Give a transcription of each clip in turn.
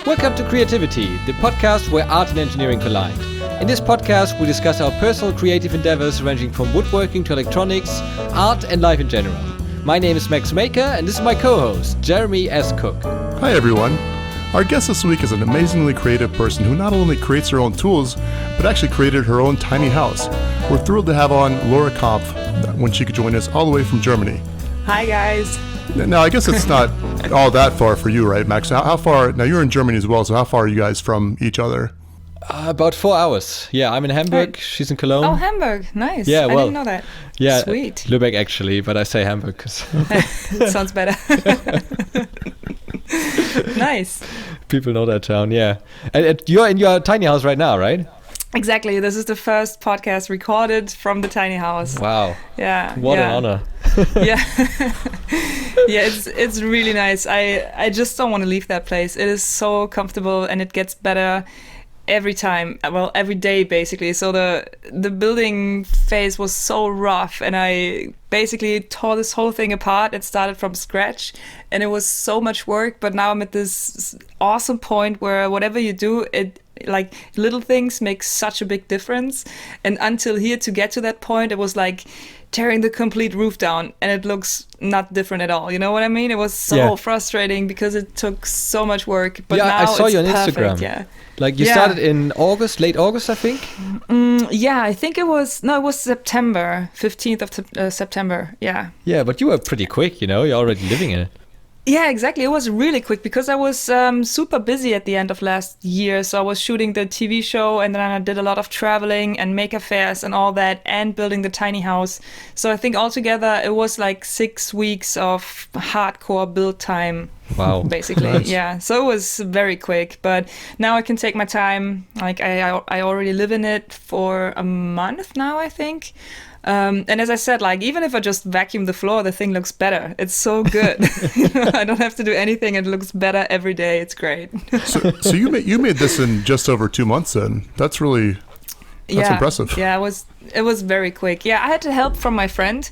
Welcome to Creativity, the podcast where art and engineering collide. In this podcast, we discuss our personal creative endeavors ranging from woodworking to electronics, art and life in general. My name is Max Maker and this is my co-host, Jeremy S. Cook. Hi everyone. Our guest this week is an amazingly creative person who not only creates her own tools, but actually created her own tiny house. We're thrilled to have on Laura Kampf when she could join us all the way from Germany. Hi guys. Now, I guess it's not all that far for you, right, Max? How far? Now, you're in Germany as well, so how far are you guys from each other? About 4 hours. Yeah, I'm in Hamburg. She's in Cologne. Oh, Hamburg. Nice. Yeah, well, I didn't know that. Yeah, Sweet. Lübeck actually, but I say Hamburg because sounds better. Nice. People know that town, yeah. And you're in your tiny house right now, right? Exactly. This is the first podcast recorded from the tiny house. Wow. Yeah. What an honor. Yeah. Yeah, it's really nice. I just don't want to leave that place. It is so comfortable and it gets better every time. Well, every day basically. So the building phase was so rough and I basically tore this whole thing apart. It started from scratch and it was so much work, but now I'm at this awesome point where whatever you do, it like little things make such a big difference. And until here, to get to that point, it was like tearing the complete roof down and it looks not different at all. You know what I mean? It was so frustrating because it took so much work. But now I saw it's you on perfect. Instagram. Yeah. Like you started in August, late August, I think? Yeah, I think it was September, 15th of September. Yeah. Yeah, but you were pretty quick, you know, you're already living in it. Yeah, exactly. It was really quick because I was super busy at the end of last year. So I was shooting the TV show and then I did a lot of traveling and maker fairs and all that and building the tiny house. So I think altogether it was like 6 weeks of hardcore build time. Wow. Basically. Nice. Yeah. So it was very quick, but now I can take my time. Like I already live in it for a month now, I think. And as I said, like even if I just vacuum the floor, the thing looks better. It's so good. I don't have to do anything. It looks better every day. It's great. So you made this in just over 2 months then. That's impressive. Yeah, it was very quick. Yeah, I had help from my friend.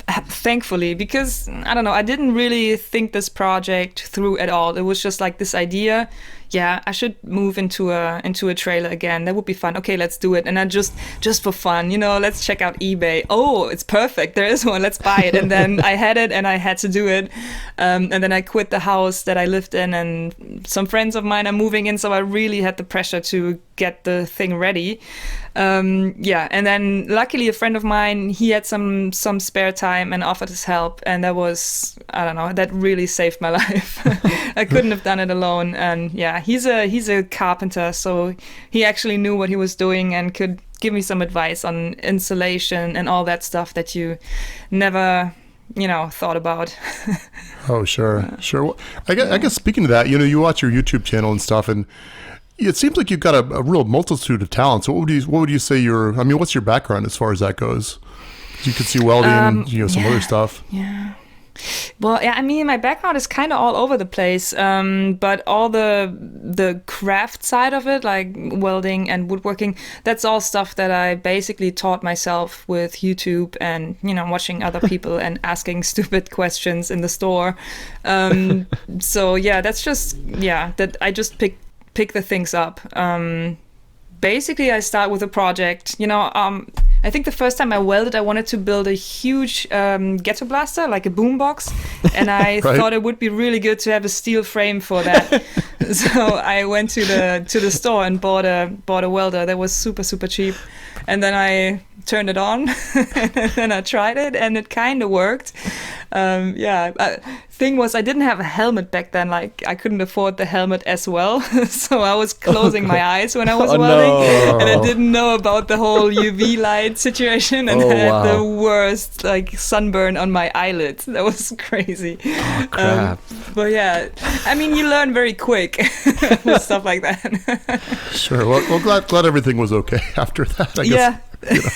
Thankfully, because I don't know, I didn't really think this project through at all. It was just like this idea. Yeah, I should move into a trailer again. That would be fun. Okay, let's do it. And I just for fun, you know, let's check out eBay. Oh, it's perfect. There is one. Let's buy it. And then I had it and I had to do it. And then I quit the house that I lived in and some friends of mine are moving in. So I really had the pressure to get the thing ready. Yeah, and then luckily a friend of mine, he had some spare time and offered his help. And that was, I don't know, that really saved my life. I couldn't have done it alone. And yeah, he's a carpenter, so he actually knew what he was doing and could give me some advice on insulation and all that stuff that you never, you know, thought about. Oh, sure. Well, I guess speaking of that, you know, you watch your YouTube channel and stuff, and it seems like you've got a real multitude of talents. What would you say what's your background as far as that goes? You could see welding, some other stuff. Yeah. Well, yeah, I mean, my background is kind of all over the place, but all the craft side of it, like welding and woodworking, that's all stuff that I basically taught myself with YouTube and, you know, watching other people and asking stupid questions in the store. So yeah, that's just, that I just pick the things up. Basically, I start with a project, you know, I think the first time I welded, I wanted to build a huge ghetto blaster, like a boombox, and I thought it would be really good to have a steel frame for that. So I went to the store and bought a welder that was super, super cheap, and then I turned it on, and then I tried it, and it kind of worked. Thing was, I didn't have a helmet back then. Like I couldn't afford the helmet as well, so I was closing my eyes when I was welding, and I didn't know about the whole UV light situation, and I had the worst like sunburn on my eyelid. That was crazy. Oh, crap. But yeah, I mean, you learn very quick with stuff like that. Sure. Well, glad everything was okay after that. I guess. Yeah. You know.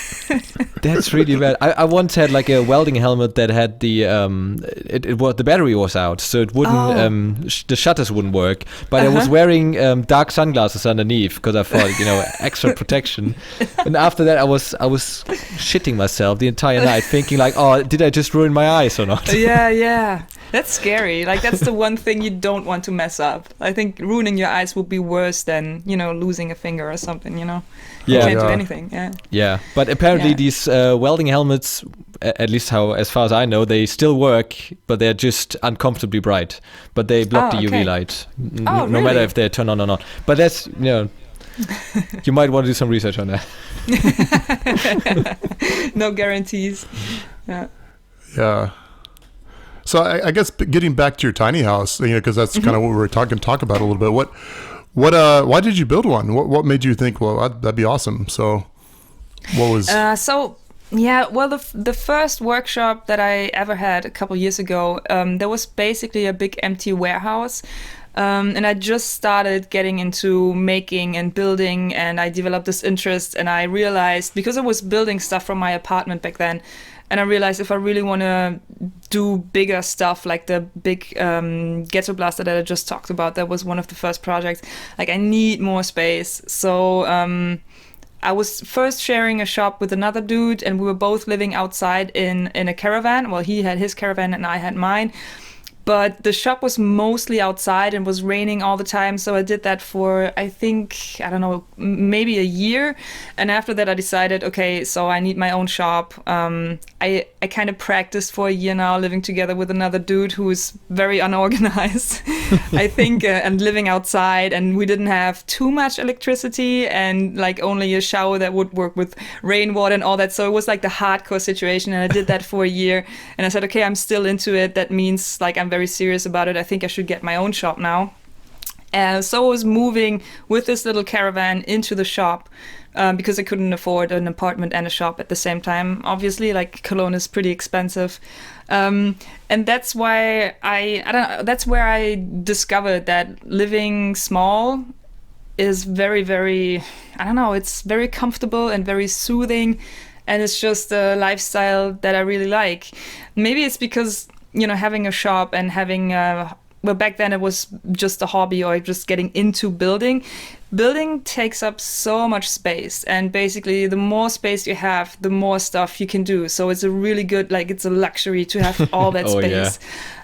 That's really bad. I once had like a welding helmet that had the the battery was out, so it wouldn't the shutters wouldn't work. But I was wearing dark sunglasses underneath because I thought, you know, extra protection. And after that, I was shitting myself the entire night, thinking like, oh, did I just ruin my eyes or not? Yeah. That's scary. Like, that's the one thing you don't want to mess up. I think ruining your eyes would be worse than, losing a finger or something, You can't do anything, yeah. Yeah, but apparently Yeah. these welding helmets, at least as far as I know, they still work, but they're just uncomfortably bright. But they block the UV light, no really? matter if they're turned on or not. But that's, you might want to do some research on that. No guarantees. Yeah. Yeah. So I guess getting back to your tiny house, because that's kind of what we were talk about a little bit. Why did you build one? What made you think, well, that'd be awesome? So what was... the first workshop that I ever had a couple years ago, there was basically a big empty warehouse. And I just started getting into making and building, and I developed this interest, and I realized, because I was building stuff from my apartment back then, and I realized if I really want to do bigger stuff, like the big ghetto blaster that I just talked about, that was one of the first projects, like I need more space. So I was first sharing a shop with another dude, and we were both living outside in a caravan. Well, he had his caravan and I had mine. But the shop was mostly outside and was raining all the time. So I did that for, I think, maybe a year. And after that, I decided, okay, so I need my own shop. I kind of practiced for a year now, living together with another dude who is very unorganized, I think, and living outside. And we didn't have too much electricity and like only a shower that would work with rainwater and all that. So it was like the hardcore situation. And I did that for a year. And I said, okay, I'm still into it. That means like I'm very serious about it. I think I should get my own shop now. So I was moving with this little caravan into the shop because I couldn't afford an apartment and a shop at the same time. Obviously, like Cologne is pretty expensive. And that's why that's where I discovered that living small is very, very, it's very comfortable and very soothing. And it's just a lifestyle that I really like. Maybe it's because having a shop and having, back then it was just a hobby or just getting into building. Building takes up so much space. And basically, the more space you have, the more stuff you can do. So it's a really good, it's a luxury to have all that space.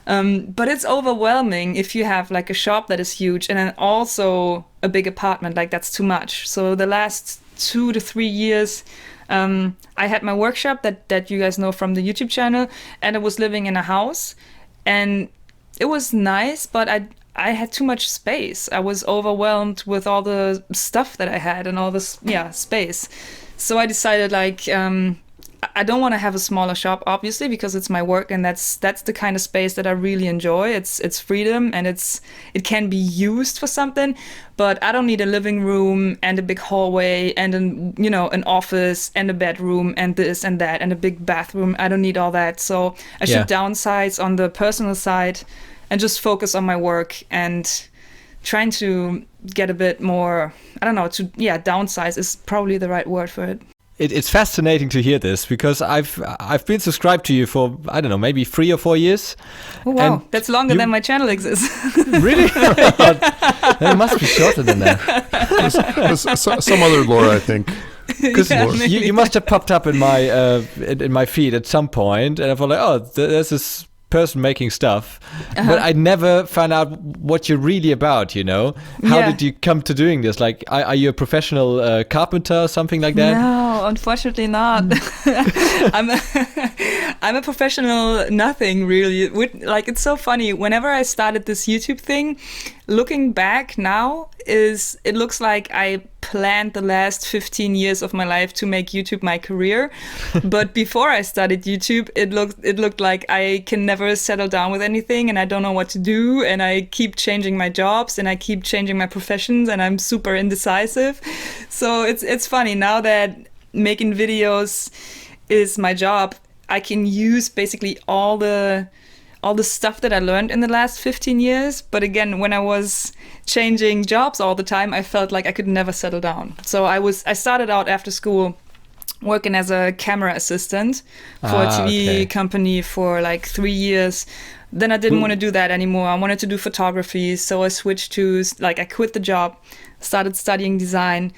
Yeah. But it's overwhelming if you have like a shop that is huge and then also a big apartment. Like that's too much. So the last 2 to 3 years, I had my workshop that you guys know from the YouTube channel, and I was living in a house, and it was nice, but I had too much space. I was overwhelmed with all the stuff that I had and all this space. So I decided I don't want to have a smaller shop, obviously, because it's my work, and that's the kind of space that I really enjoy. It's freedom, and it can be used for something, but I don't need a living room and a big hallway and an office and a bedroom and this and that and a big bathroom. I don't need all that. So I should downsize on the personal side and just focus on my work and trying to get a bit more, downsize is probably the right word for it. It's fascinating to hear this because I've been subscribed to you for, I don't know, maybe 3 or 4 years. Oh, wow. That's longer than my channel exists. Really? It must be shorter than that. Some other Laura, I think. Because you must have popped up in my feed at some point, and I thought there's this person making stuff, but I never found out what you're really about, How did you come to doing this? Like, are you a professional carpenter or something like that? No, unfortunately not. I'm a professional nothing, really. It's so funny. Whenever I started this YouTube thing, looking back now, it looks like I planned the last 15 years of my life to make YouTube my career. But before I started YouTube, it looked like I can never settle down with anything, and I don't know what to do, and I keep changing my jobs, and I keep changing my professions, and I'm super indecisive. So it's funny now that making videos is my job. I can use basically all the stuff that I learned in the last 15 years. But again, when I was changing jobs all the time, I felt like I could never settle down. So I started out after school working as a camera assistant for a TV company for 3 years. Then I didn't want to do that anymore. I wanted to do photography. So I switched to, I quit the job, started studying design.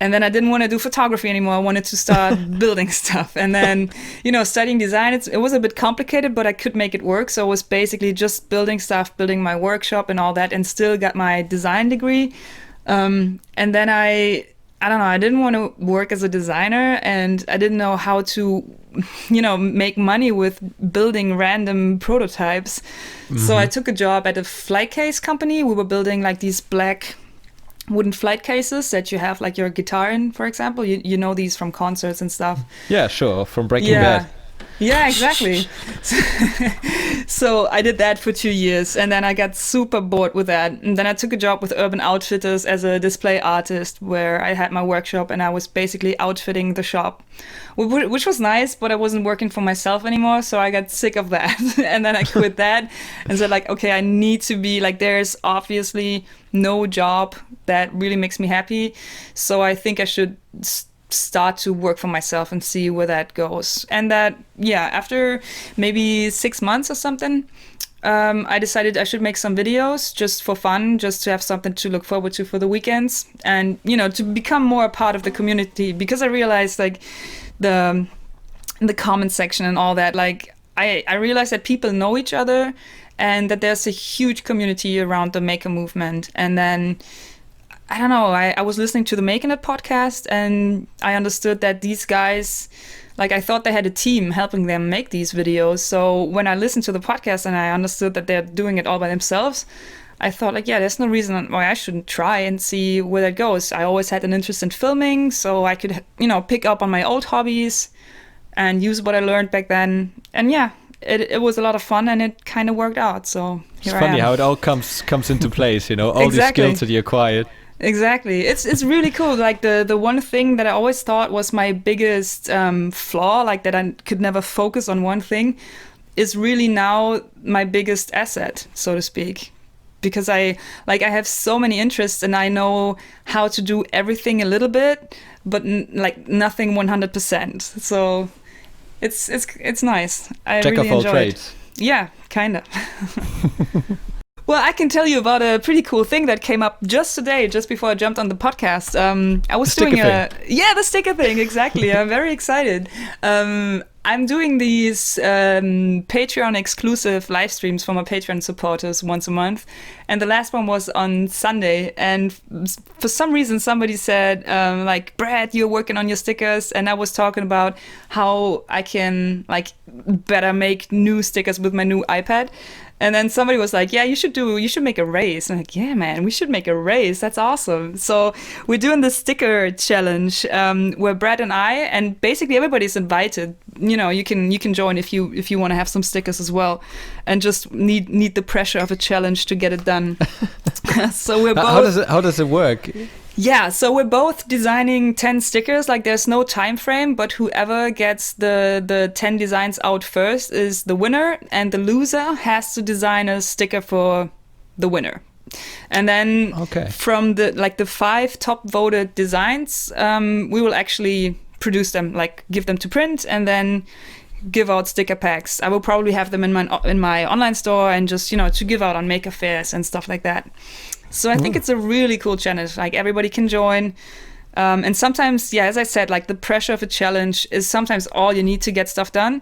And then I didn't want to do photography anymore. I wanted to start building stuff. And then, studying design, it was a bit complicated, but I could make it work. So I was basically just building stuff, building my workshop and all that, and still got my design degree. And then I don't know, I didn't want to work as a designer, and I didn't know how to, make money with building random prototypes. Mm-hmm. So I took a job at a flight case company. We were building like these black wooden flight cases that you have like your guitar in, for example. You know these from concerts and stuff. Yeah, sure, from Breaking Bad. Yeah, exactly. So I did that for 2 years, and then I got super bored with that. And then I took a job with Urban Outfitters as a display artist, where I had my workshop and I was basically outfitting the shop, which was nice, but I wasn't working for myself anymore. So I got sick of that. And then I quit that and said like, okay, I need to be like, there's obviously no job that really makes me happy. So I think I should start to work for myself and see where that goes. And that, after maybe 6 months or something, I decided I should make some videos just for fun, just to have something to look forward to for the weekends, and to become more a part of the community, because I realized like the comment section and all that, like I realized that people know each other and that there's a huge community around the maker movement. And then I don't know, I was listening to the Making It podcast, and I understood that these guys, like I thought they had a team helping them make these videos. So when I listened to the podcast and I understood that they're doing it all by themselves, I thought like, there's no reason why I shouldn't try and see where that goes. I always had an interest in filming, so I could, pick up on my old hobbies and use what I learned back then. And it was a lot of fun, and it kind of worked out. So here I am. It's funny how it all comes into place, all exactly. These skills that you acquired. Exactly. It's really cool. Like the one thing that I always thought was my biggest flaw, like that I could never focus on one thing, is really now my biggest asset, so to speak. Because I have so many interests, and I know how to do everything a little bit, but nothing 100%. So it's nice. I Jack really of all enjoy trades. it. Yeah, kind of. Well, I can tell you about a pretty cool thing that came up just today, just before I jumped on the podcast. I was doing the sticker thing, exactly. I'm very excited. I'm doing these Patreon exclusive live streams for my Patreon supporters once a month. And the last one was on Sunday. And for some reason, somebody said, Brad, you're working on your stickers. And I was talking about how I can better make new stickers with my new iPad. And then somebody was like, you should make a race. And I'm like, yeah, man, we should make a race. That's awesome. So we're doing the sticker challenge where Brad and I, and basically everybody's invited. You can join if you want to have some stickers as well, and just need the pressure of a challenge to get it done. So we're both. How does it work? Yeah, so we're both designing 10 stickers. Like there's no time frame, but whoever gets the 10 designs out first is the winner, and the loser has to design a sticker for the winner. And then from the 5 top voted designs, we will actually produce them, give them to print, and then give out sticker packs. I will probably have them in my online store, and just to give out on maker fairs and stuff like that. So I think it's a really cool challenge. Like everybody can join. And sometimes, as I said, the pressure of a challenge is sometimes all you need to get stuff done.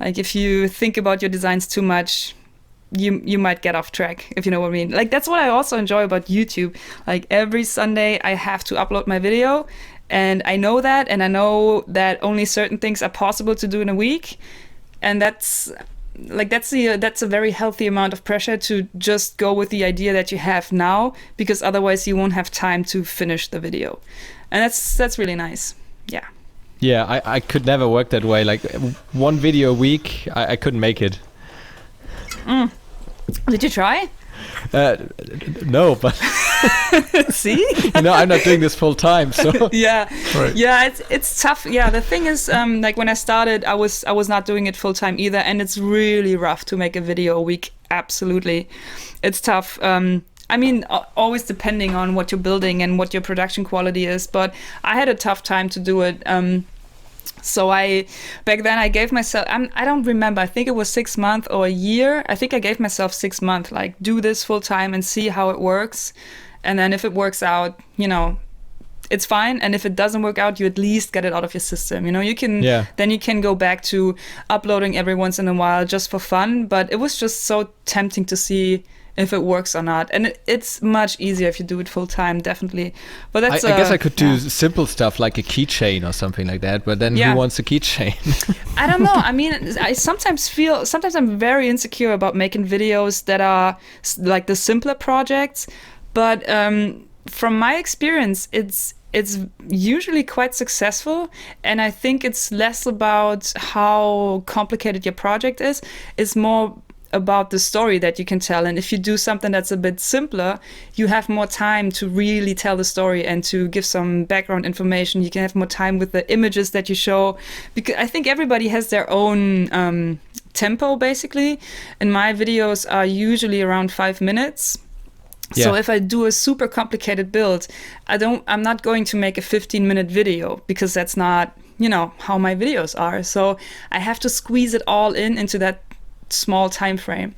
Like if you think about your designs too much, you might get off track, if you know what I mean. Like that's what I also enjoy about YouTube. Like every Sunday I have to upload my video, and I know that only certain things are possible to do in a week. And that's a very healthy amount of pressure to just go with the idea that you have now, because otherwise you won't have time to finish the video. And that's really nice. Yeah, I could never work that way. Like one video a week, I couldn't make it. Did you try? No, but see, I'm not doing this full time, so it's tough. Yeah, the thing is, when I started, I was not doing it full time either, and it's really rough to make a video a week. Absolutely, it's tough. Always depending on what you're building and what your production quality is, but I had a tough time to do it. So back then I gave myself, I don't remember, I think it was 6 months or a year. I think I gave myself 6 months, do this full time and see how it works. And then if it works out, it's fine. And if it doesn't work out, you at least get it out of your system. You know, then you can go back to uploading every once in a while just for fun. But it was just so tempting to see if it works or not. And it's much easier if you do it full time, definitely. But that's I guess I could do simple stuff like a keychain or something like that, but then who wants a keychain? I don't know. I mean, I sometimes I'm very insecure about making videos that are like the simpler projects, but from my experience, it's usually quite successful, and I think it's less about how complicated your project is. It's more about the story that you can tell. And if you do something that's a bit simpler, you have more time to really tell the story and to give some background information. You can have more time with the images that you show, because I think everybody has their own tempo, basically. And my videos are usually around 5 minutes. So if I do a super complicated build, I'm not going to make a 15-minute video, because that's not, how my videos are. So I have to squeeze it all into that small time frame.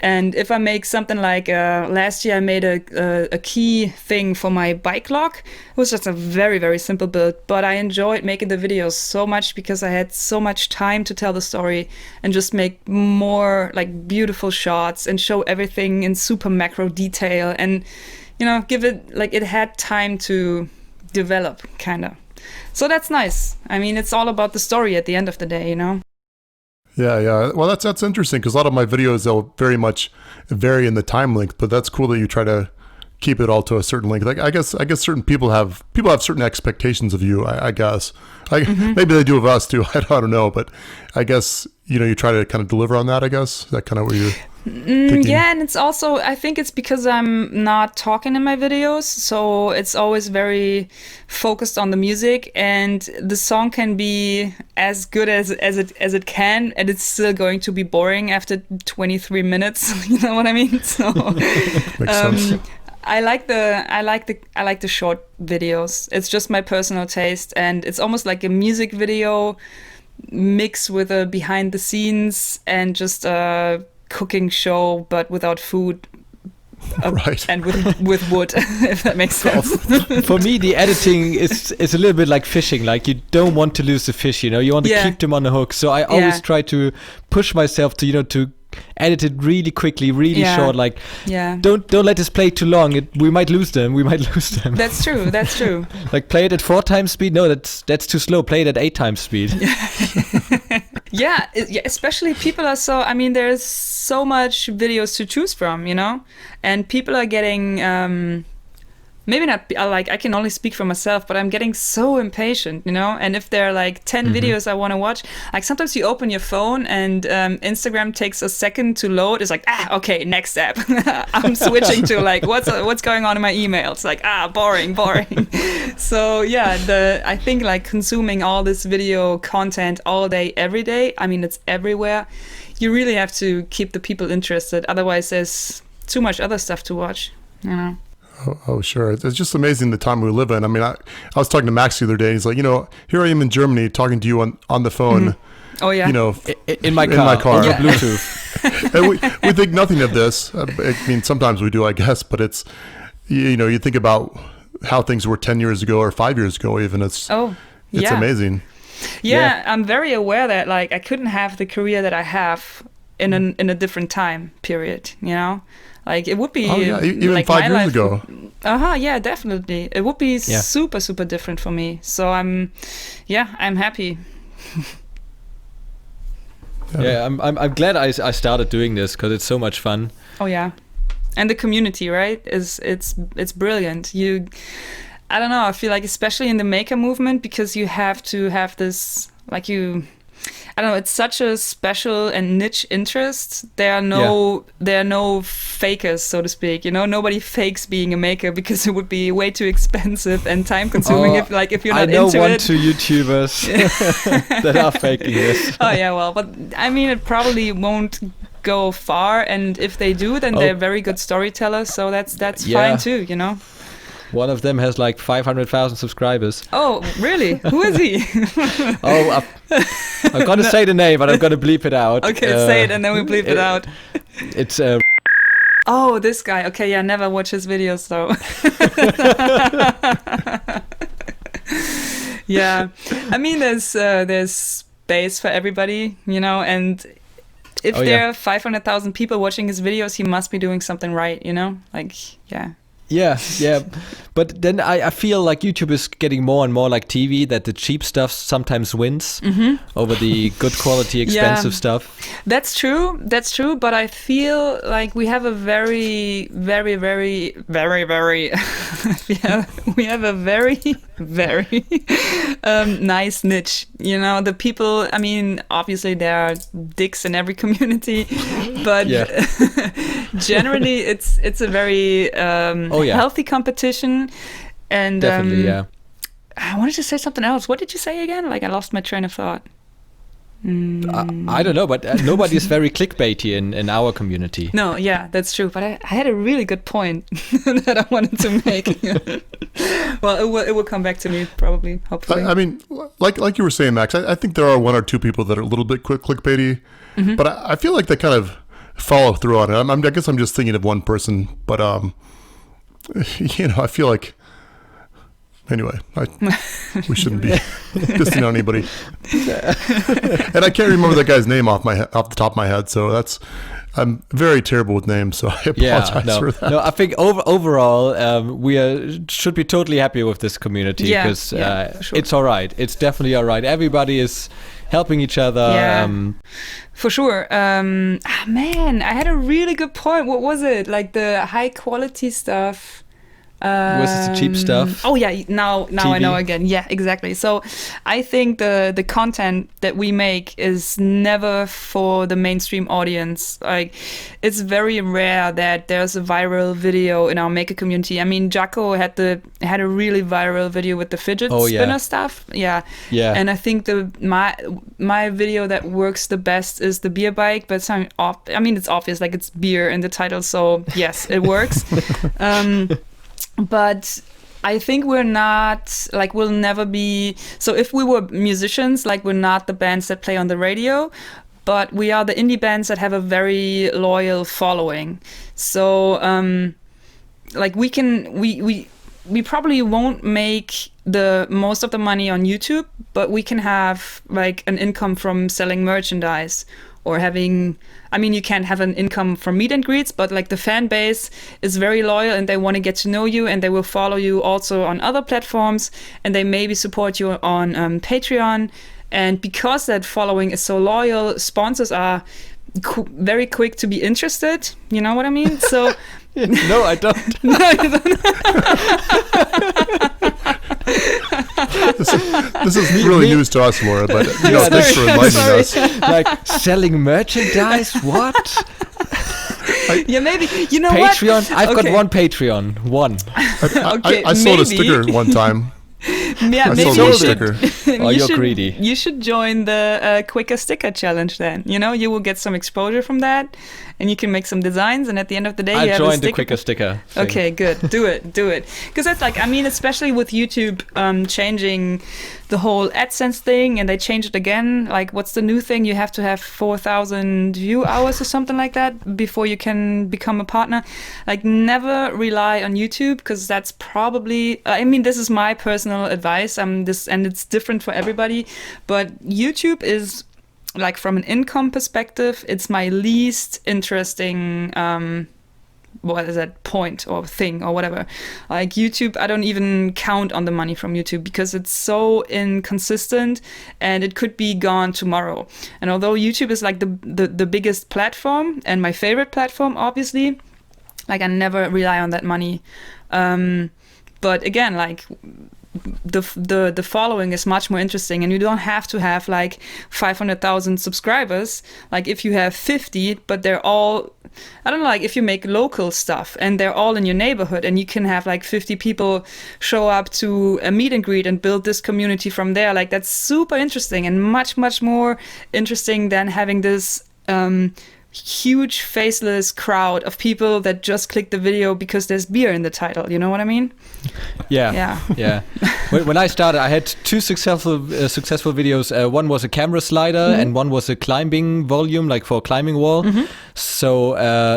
And if I make something like last year I made a key thing for my bike lock. It was just a very, very simple build, but I enjoyed making the videos so much because I had so much time to tell the story and just make more like beautiful shots and show everything in super macro detail, and give it like it had time to develop, kind of. So that's nice. I mean, it's all about the story at the end of the day, Yeah. Well, that's interesting, because a lot of my videos, they'll very much vary in the time length, but that's cool that you try to keep it all to a certain length. Like I guess certain people have certain expectations of you. I guess maybe they do of us too. I don't know, but I guess you try to kind of deliver on that. I guess is that kind of what you're thinking? Yeah, and it's also, I think it's because I'm not talking in my videos, so it's always very focused on the music, and the song can be as good as it can, and it's still going to be boring after 23 minutes. You know what I mean? So Makes sense. I like the short videos. It's just my personal taste, and it's almost like a music video mixed with a behind the scenes and just a cooking show, but without food. Right. And with wood, if that makes sense. For me, the editing is a little bit like fishing. Like, you don't want to lose the fish, you want to keep them on the hook. So I always try to push myself to to edit it really quickly, really short. Like, don't let this play too long. We might lose them. That's true. Like, play it at 4 times speed. No, that's too slow. Play it at 8 times speed. Yeah, especially people are so, I mean, there's so much videos to choose from, and people are getting, maybe not, like, I can only speak for myself, but I'm getting so impatient, and if there are like 10 videos I want to watch, like sometimes you open your phone and Instagram takes a second to load. It's like, okay, next app. I'm switching to like, what's going on in my email? It's like, boring. So yeah, I think like consuming all this video content all day, every day, I mean, it's everywhere. You really have to keep the people interested. Otherwise there's too much other stuff to watch, Oh, sure. It's just amazing the time we live in. I mean, I was talking to Max the other day. He's like, here I am in Germany talking to you on the phone. Mm-hmm. Oh, yeah. In my car. On Bluetooth. And we think nothing of this. I mean, sometimes we do, I guess, but it's, you think about how things were 10 years ago or 5 years ago even. It's amazing. Yeah, I'm very aware that like I couldn't have the career that I have in a different time period, Like it would be even like 5 years ago. Yeah, definitely. It would be super, super different for me. So I'm happy. I'm glad I started doing this, because it's so much fun. Oh yeah, and the community, right? It's brilliant. I don't know. I feel like especially in the maker movement, because you have to have this like I don't know, it's such a special and niche interest. There are no fakers, so to speak. Nobody fakes being a maker, because it would be way too expensive and time consuming if you're not into it. I know 1 or 2 YouTubers that are faking this. Oh yeah, well, but I mean, it probably won't go far, and if they do, then they're very good storytellers. So that's fine too, One of them has like 500,000 subscribers. Oh, really? Who is he? I'm going to say the name, but I'm going to bleep it out. Okay, say it and then we bleep it out. It's... Oh, this guy. Okay, never watch his videos though. Yeah, I mean, there's space for everybody, you know, and if there are 500,000 people watching his videos, he must be doing something right, you know, like, yeah. Yeah. But then I feel like YouTube is getting more and more like TV, that the cheap stuff sometimes wins over the good quality, expensive stuff. That's true. But I feel like we have a very, very, very, very, very, we have a very, very nice niche. You know, the people, I mean, obviously there are dicks in every community, but generally it's a very healthy competition. And definitely, I wanted to say something else. What did you say again? Like, I lost my train of thought. I don't know, but nobody is very clickbaity in our community. No, yeah, that's true. But I had a really good point that I wanted to make. Well, it will come back to me probably, hopefully. I mean, like you were saying, Max, I think there are one or two people that are a little bit clickbaity, but I feel like they kind of follow through on it. I guess I'm just thinking of one person, but you know, I feel like. Anyway, we shouldn't be dissing on anybody. And I can't remember that guy's name off the top of my head, so I'm very terrible with names, so I apologize for that. No, I think overall we should be totally happy with this community because sure. It's all right. It's definitely all right. Everybody is helping each other. Yeah. For sure. Man, I had a really good point. What was it? Like the high quality stuff. Versus the cheap stuff. Oh yeah, now I know again. Yeah, exactly. So I think the content that we make is never for the mainstream audience. Like, it's very rare that there's a viral video in our maker community. I mean, Jacko had a really viral video with the fidget spinner stuff. Yeah. And I think my video that works the best is the beer bike, but I mean, it's obvious, like it's beer in the title, so yes, it works. But I think we're not, like, we'll never be, so if we were musicians, like, we're not the bands that play on the radio, but we are the indie bands that have a very loyal following. So, like, we probably won't make the most of the money on YouTube, but we can have, like, an income from selling merchandise or having, I mean, you can't have an income from meet and greets, but like the fan base is very loyal and they want to get to know you and they will follow you also on other platforms and they maybe support you on Patreon. And because that following is so loyal, sponsors are very quick to be interested. You know what I mean? So no, I don't. No, you don't. This is really news to us, Laura, but thanks for enlightening us. Like, selling merchandise? What? Maybe, you know Patreon? what? I've got one Patreon. One. I sold a sticker one time. Yeah, maybe you should. Oh, you're greedy. You should join the quicker sticker challenge then. You know, you will get some exposure from that, and you can make some designs. And at the end of the day, you have a sticker. I'll join the quicker sticker thing. Okay, good. Do it. Because that's like, I mean, especially with YouTube changing the whole AdSense thing, and they changed it again. Like, what's the new thing? You have to have 4,000 view hours or something like that before you can become a partner. Like, never rely on YouTube, because that's probably, I mean, this is my personal advice. And it's different for everybody. But YouTube is, like, from an income perspective, it's my least interesting what is that, point or thing or whatever. Like, YouTube, I don't even count on the money from YouTube because it's so inconsistent and it could be gone tomorrow. And although YouTube is like the biggest platform and my favorite platform, obviously, like, I never rely on that money. But again, like, the following is much more interesting, and you don't have to have like 500,000 subscribers. Like, if you have 50, but they're all, I don't know, like, if you make local stuff and they're all in your neighborhood, and you can have like 50 people show up to a meet and greet and build this community from there, like, that's super interesting and much more interesting than having this huge faceless crowd of people that just click the video because there's beer in the title. You know what I mean? Yeah. When I started, I had two successful videos. One was a camera slider and one was a climbing volume, like for a climbing wall. So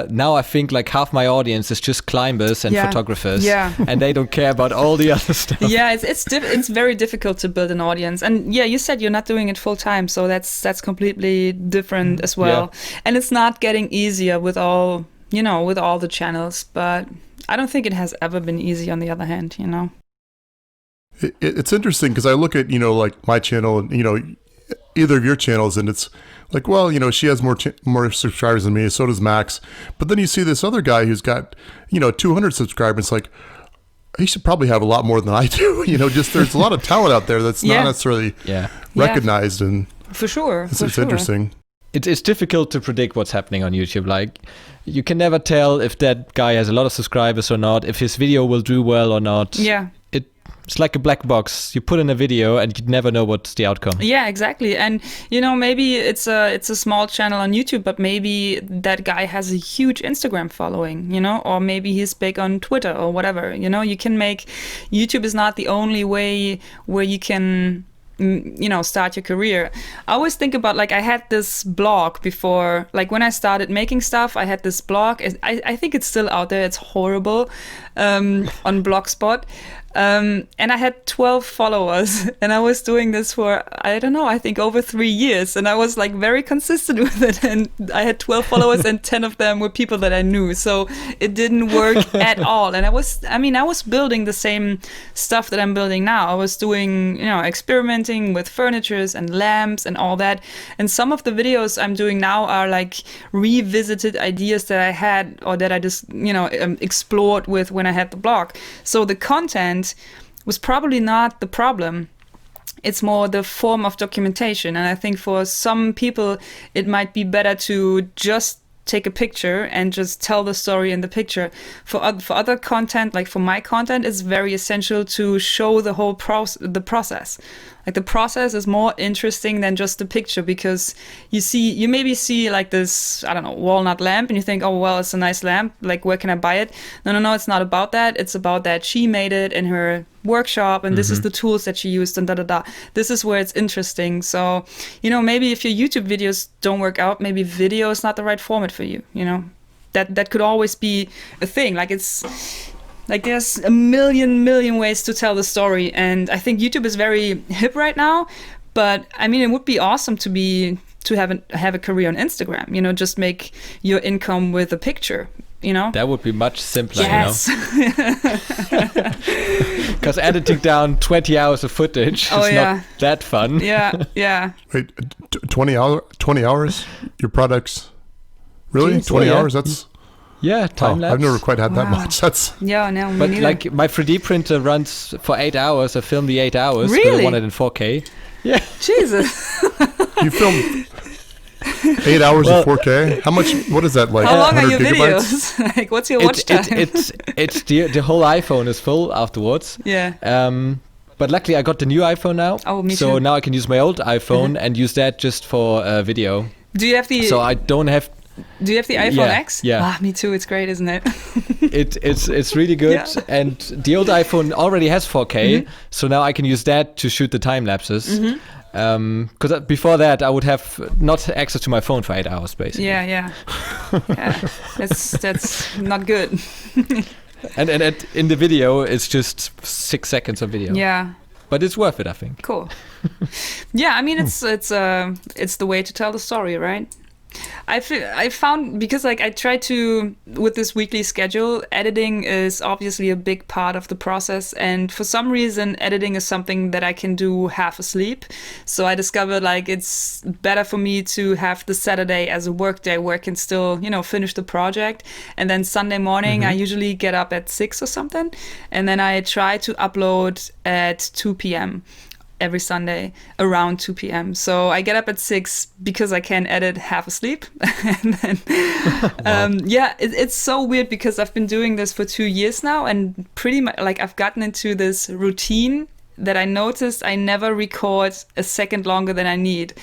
now I think like half my audience is just climbers and photographers, and they don't care about all the other stuff. Yeah, it's very difficult to build an audience, and you said you're not doing it full time, so that's completely different as well. And it's not getting easier with all the channels, but I don't think it has ever been easy. On the other hand, It's interesting because I look at, like my channel and, either of your channels, and it's like, well, she has more subscribers than me, so does Max. But then you see this other guy who's got, 200 subscribers. It's like, he should probably have a lot more than I do. Just there's a lot of talent out there that's not necessarily recognized. And for sure. It's interesting. It's difficult to predict what's happening on YouTube. Like, you can never tell if that guy has a lot of subscribers or not, if his video will do well or not. Yeah. It's like a black box. You put in a video and you never know what's the outcome. Yeah, exactly. And maybe it's a small channel on YouTube, but maybe that guy has a huge Instagram following, or maybe he's big on Twitter or whatever. You can make YouTube is not the only way where you can start your career. I always think about, like, I had this blog before, like when I started making stuff, I had this blog. I think it's still out there. It's horrible, on Blogspot. And I had 12 followers, and I was doing this for, I don't know, I think over 3 years, and I was like very consistent with it, and I had 12 followers and 10 of them were people that I knew, so it didn't work at all. And I was building the same stuff that I'm building now. I was doing, experimenting with furnitures and lamps and all that, and some of the videos I'm doing now are like revisited ideas that I had, or that I just, explored with when I had the blog. So the content was probably not the problem. It's more the form of documentation. And I think for some people, it might be better to just take a picture and just tell the story in the picture. For other content, like for my content, it's very essential to show the whole the process. Like, the process is more interesting than just the picture, because you maybe see like this, I don't know, walnut lamp, and you think, oh, well, it's a nice lamp. Like, where can I buy it? No, it's not about that. It's about that she made it in her workshop, and this is the tools that she used, and da-da-da. This is where it's interesting. So, maybe if your YouTube videos don't work out, maybe video is not the right format for you, That could always be a thing. Like, there's a million ways to tell the story, and I think YouTube is very hip right now. But it would be awesome to have a career on Instagram. Just make your income with a picture. That would be much simpler. Yes. Because editing down 20 hours of footage is not that fun. Yeah. Wait, 20 hours? Your products? Really? Jeez, 20 hours? That's. Yeah, time lapse. I've never quite had that much. That's no. But like, my 3D printer runs for 8 hours. I filmed the 8 hours. Really? But I want it in 4K. Yeah. Jesus. You filmed 8 hours in 4K? How much? What is that, like? How long are your gigabytes? videos? Like, what's your watch time? It's the whole iPhone is full afterwards. Yeah. But luckily I got the new iPhone now. Oh, me so too. now I can use my old iPhone and use that just for video. Do you have the? So I don't have. Do you have the iPhone X? Yeah. Me too. It's great, isn't it? It's really good. Yeah. And the old iPhone already has 4K, so now I can use that to shoot the time lapses. Because before that, I would have not access to my phone for 8 hours, basically. Yeah. That's not good. and in the video, it's just 6 seconds of video. Yeah. But it's worth it, I think. Cool. Yeah, it's the way to tell the story, right? I found, because like I try to, with this weekly schedule, editing is obviously a big part of the process, and for some reason editing is something that I can do half asleep. So I discovered like it's better for me to have the Saturday as a work day where I can still, finish the project, and then Sunday morning I usually get up at 6 or something, and then I try to upload at 2 p.m. every Sunday around 2 p.m. So I get up at 6 because I can edit half asleep. And then, it's so weird because I've been doing this for 2 years now, and pretty much like I've gotten into this routine that I noticed I never record a second longer than I need.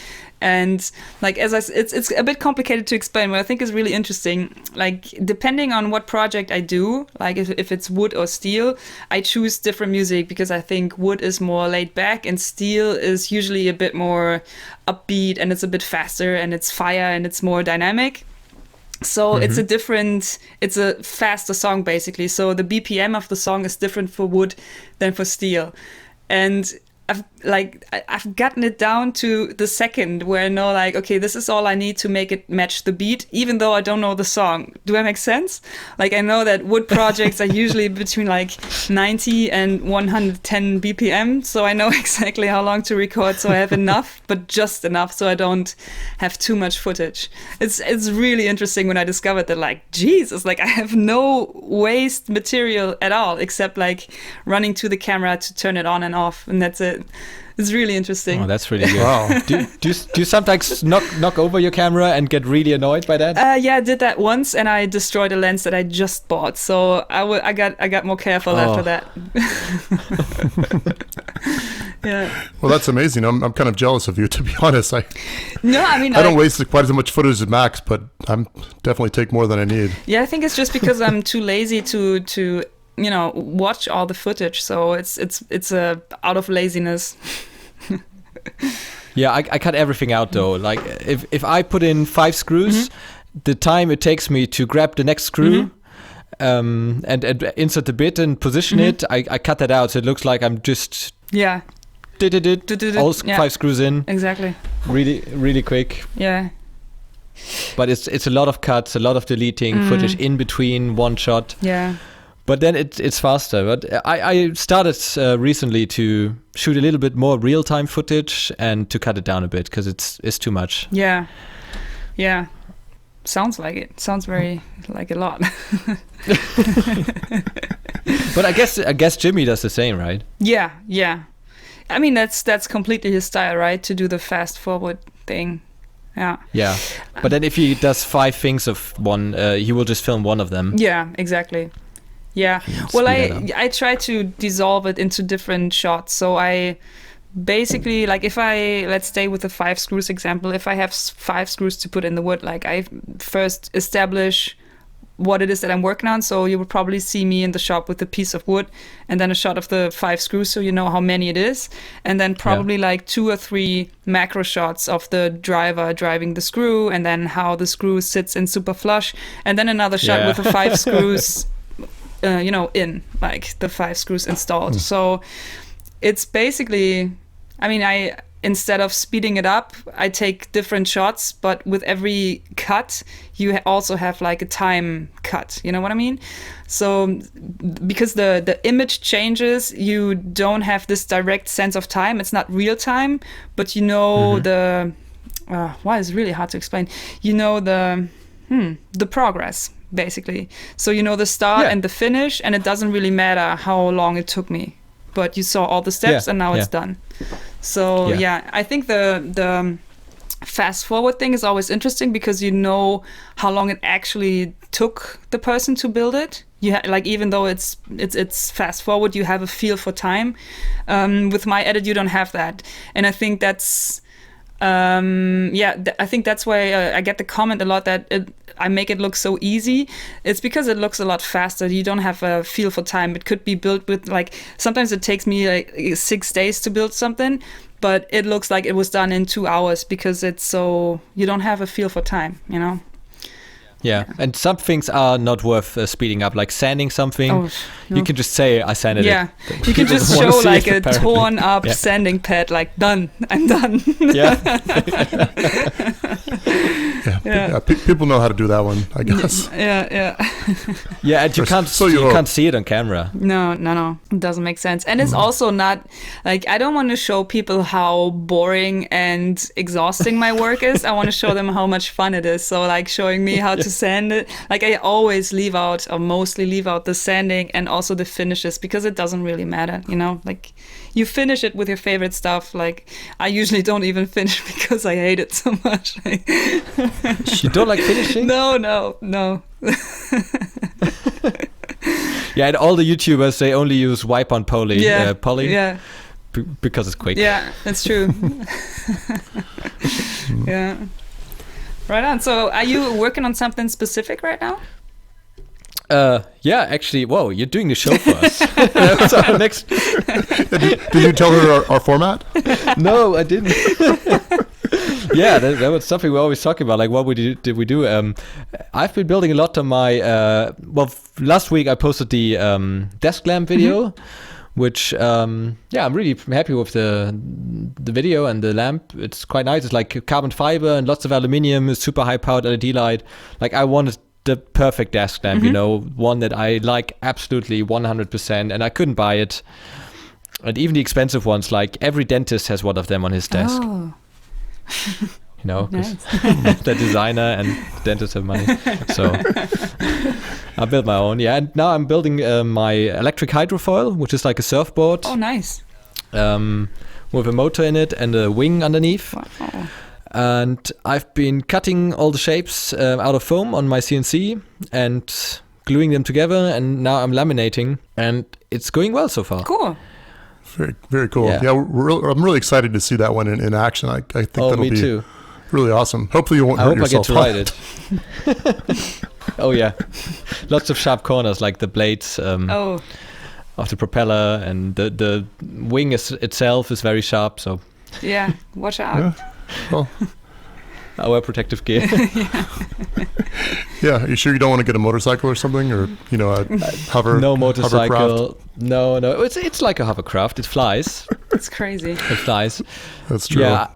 And like, it's a bit complicated to explain, but I think is really interesting. Like, depending on what project I do, like if it's wood or steel, I choose different music because I think wood is more laid back and steel is usually a bit more upbeat and it's a bit faster and it's fire and it's more dynamic. So it's a faster song basically. So the BPM of the song is different for wood than for steel. And I've gotten it down to the second where I know like, okay, this is all I need to make it match the beat, even though I don't know the song. Do I make sense? Like I know that wood projects are usually between like 90 and 110 BPM. So I know exactly how long to record. So I have enough, but just enough so I don't have too much footage. It's really interesting when I discovered that like, Jesus, like I have no waste material at all, except like running to the camera to turn it on and off. And that's it. It's really interesting. Oh, that's really good. Wow. do you sometimes knock over your camera and get really annoyed by that? Yeah, I did that once, and I destroyed a lens that I just bought. So I got more careful after that. Yeah. Well, that's amazing. I'm kind of jealous of you, to be honest. I mean, I don't waste quite as much footage as Max, but I'm definitely take more than I need. Yeah, I think it's just because I'm too lazy to watch all the footage. So it's out of laziness. Yeah, I cut everything out though. Like if I put in 5 screws, the time it takes me to grab the next screw and insert the bit and position it, I cut that out so it looks like I'm just all 5 screws in. Exactly. Really, really quick. Yeah. But it's a lot of cuts, a lot of deleting footage in between one shot. Yeah. But then it's faster. But I started recently to shoot a little bit more real-time footage and to cut it down a bit because it's too much. Yeah. Yeah. Sounds like it. Sounds very like a lot. But I guess Jimmy does the same, right? Yeah. Yeah. I mean, that's completely his style, right? To do the fast forward thing. Yeah. Yeah. But then if he does 5 things of one, he will just film one of them. Yeah, exactly. Yeah. Well, I try to dissolve it into different shots. So I basically, like let's stay with the 5 screws example. If I have 5 screws to put in the wood, like I first establish what it is that I'm working on. So you would probably see me in the shop with a piece of wood and then a shot of the 5 screws so you know how many it is. And then probably like 2 or 3 macro shots of the driver driving the screw and then how the screw sits in super flush. And then another shot with the 5 screws in like the 5 screws installed. So it's basically, I mean, instead of speeding it up, I take different shots, but with every cut, you also have like a time cut. You know what I mean? So because the image changes, you don't have this direct sense of time. It's not real time, but you know it's really hard to explain. You know the progress, basically. So you know the start and the finish, and it doesn't really matter how long it took me. But you saw all the steps and now it's done. So I think the fast forward thing is always interesting because you know how long it actually took the person to build it. You like even though it's fast forward, you have a feel for time. With my edit, you don't have that, and I think that's I think that's why I get the comment a lot that I make it look so easy. It's because it looks a lot faster. You don't have a feel for time. It could be built with like, sometimes it takes me like 6 days to build something, but it looks like it was done in 2 hours because it's so, you don't have a feel for time, you know? Yeah, and some things are not worth speeding up, like sanding something. You can just say, I sanded it. Yeah, you can just show like a torn up sanding pad, like, done, I'm done. People know how to do that one, I guess. Yeah, and you can't see it on camera. No, it doesn't make sense. And it's also not, like, I don't want to show people how boring and exhausting my work is. I want to show them how much fun it is. So, like, showing me how to sand it, like I always leave out or mostly leave out the sanding and also the finishes because it doesn't really matter, you know, like you finish it with your favorite stuff. Like I usually don't even finish because I hate it so much. You don't like finishing? No. Yeah, and all the YouTubers, they only use wipe on poly. Because it's quick. Yeah, that's true. Yeah. Right on. So are you working on something specific right now? Actually, whoa, you're doing the show for us. That's our next. Did you tell her our format? No, I didn't. Yeah, that was something we always talk about. Like, what did we do? I've been building a lot on my. Last week I posted the desk lamp video, which I'm really happy with the video and the lamp. It's quite nice. It's like carbon fiber and lots of aluminium, super high powered LED light. Like, I wanted the perfect desk lamp, one that I like absolutely 100%, and I couldn't buy it. And even the expensive ones, like every dentist has one of them on his desk. Oh. Because the designer and the dentist have money. So I built my own. Yeah, and now I'm building my electric hydrofoil, which is like a surfboard. Oh, nice. With a motor in it and a wing underneath. Wow. And I've been cutting all the shapes out of foam on my CNC and gluing them together. And now I'm laminating, and it's going well so far. Cool. Very, very cool. Yeah, I'm really excited to see that one in action. I think that'll be too. Really awesome. Hopefully you won't hurt yourself. I hope I get to ride it. Oh yeah, lots of sharp corners, like the blades of the propeller, and the wing itself is very sharp. So yeah, watch out. Yeah. Well, I wear protective gear. Yeah, are you sure you don't want to get a motorcycle or something, or a hover? No motorcycle. Hovercraft? No. It's like a hovercraft. It flies. It's crazy. It flies. That's true. Yeah.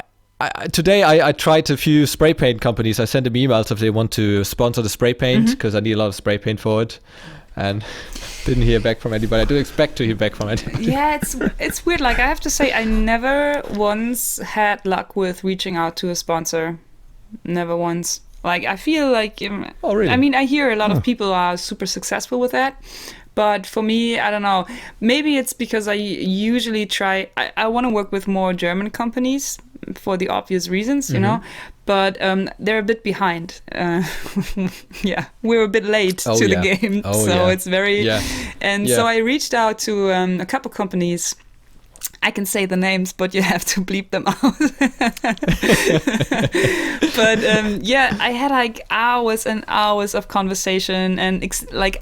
Today I tried a few spray paint companies. I sent them emails if they want to sponsor the spray paint, because I need a lot of spray paint for it, and didn't hear back from anybody. I do expect to hear back from anybody. Yeah, it's weird. Like, I have to say, I never once had luck with reaching out to a sponsor. Never once. Like, I feel like oh, really? I mean, I hear a lot of people are super successful with that. But for me, I don't know. Maybe it's because I usually try. I want to work with more German companies for the obvious reasons, But they're a bit behind. Yeah, we're a bit late to the game, so it's very. Yeah. And so I reached out to a couple companies. I can say the names, but you have to bleep them out. But I had like hours and hours of conversation, and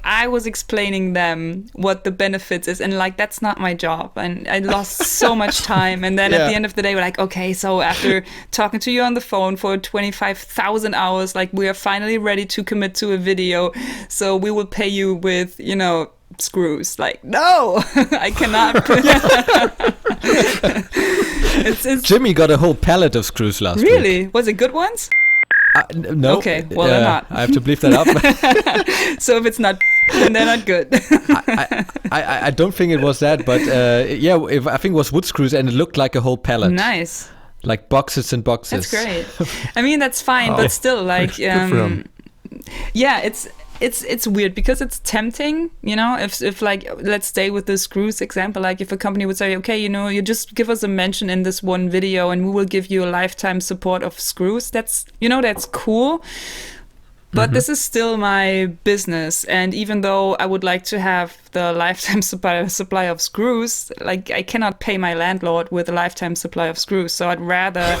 I was explaining them what the benefits is, and like, that's not my job, and I lost so much time. And then at the end of the day, we're like, okay, so after talking to you on the phone for 25,000 hours, like, we are finally ready to commit to a video, so we will pay you with screws. Like, no, I cannot. It's Jimmy got a whole pallet of screws last week. Really? Was it good ones? No. Okay, well, they're not. I have to bleep that up. So if it's not, then they're not good. I don't think it was that, but I think it was wood screws, and it looked like a whole pallet. Nice. Like boxes and boxes. That's great. I mean, that's fine, but still, like, it's weird because it's tempting, if like, let's stay with the screws example. Like, if a company would say, okay, you just give us a mention in this one video and we will give you a lifetime support of screws, that's cool. But this is still my business, and even though I would like to have the lifetime supply of screws, like, I cannot pay my landlord with a lifetime supply of screws. So I'd rather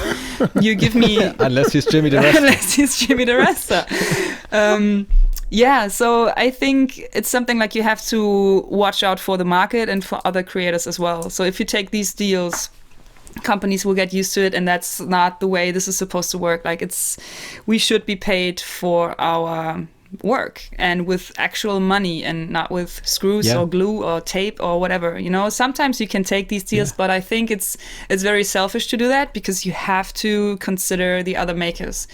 you give me unless he's Jimmy DeResta. Unless he's Jimmy DeResta. Yeah, so I think it's something like you have to watch out for the market and for other creators as well. So if you take these deals, companies will get used to it, and that's not the way this is supposed to work. Like, we should be paid for our work, and with actual money, and not with screws or glue or tape or whatever. Sometimes you can take these deals, but I think it's very selfish to do that, because you have to consider the other makers.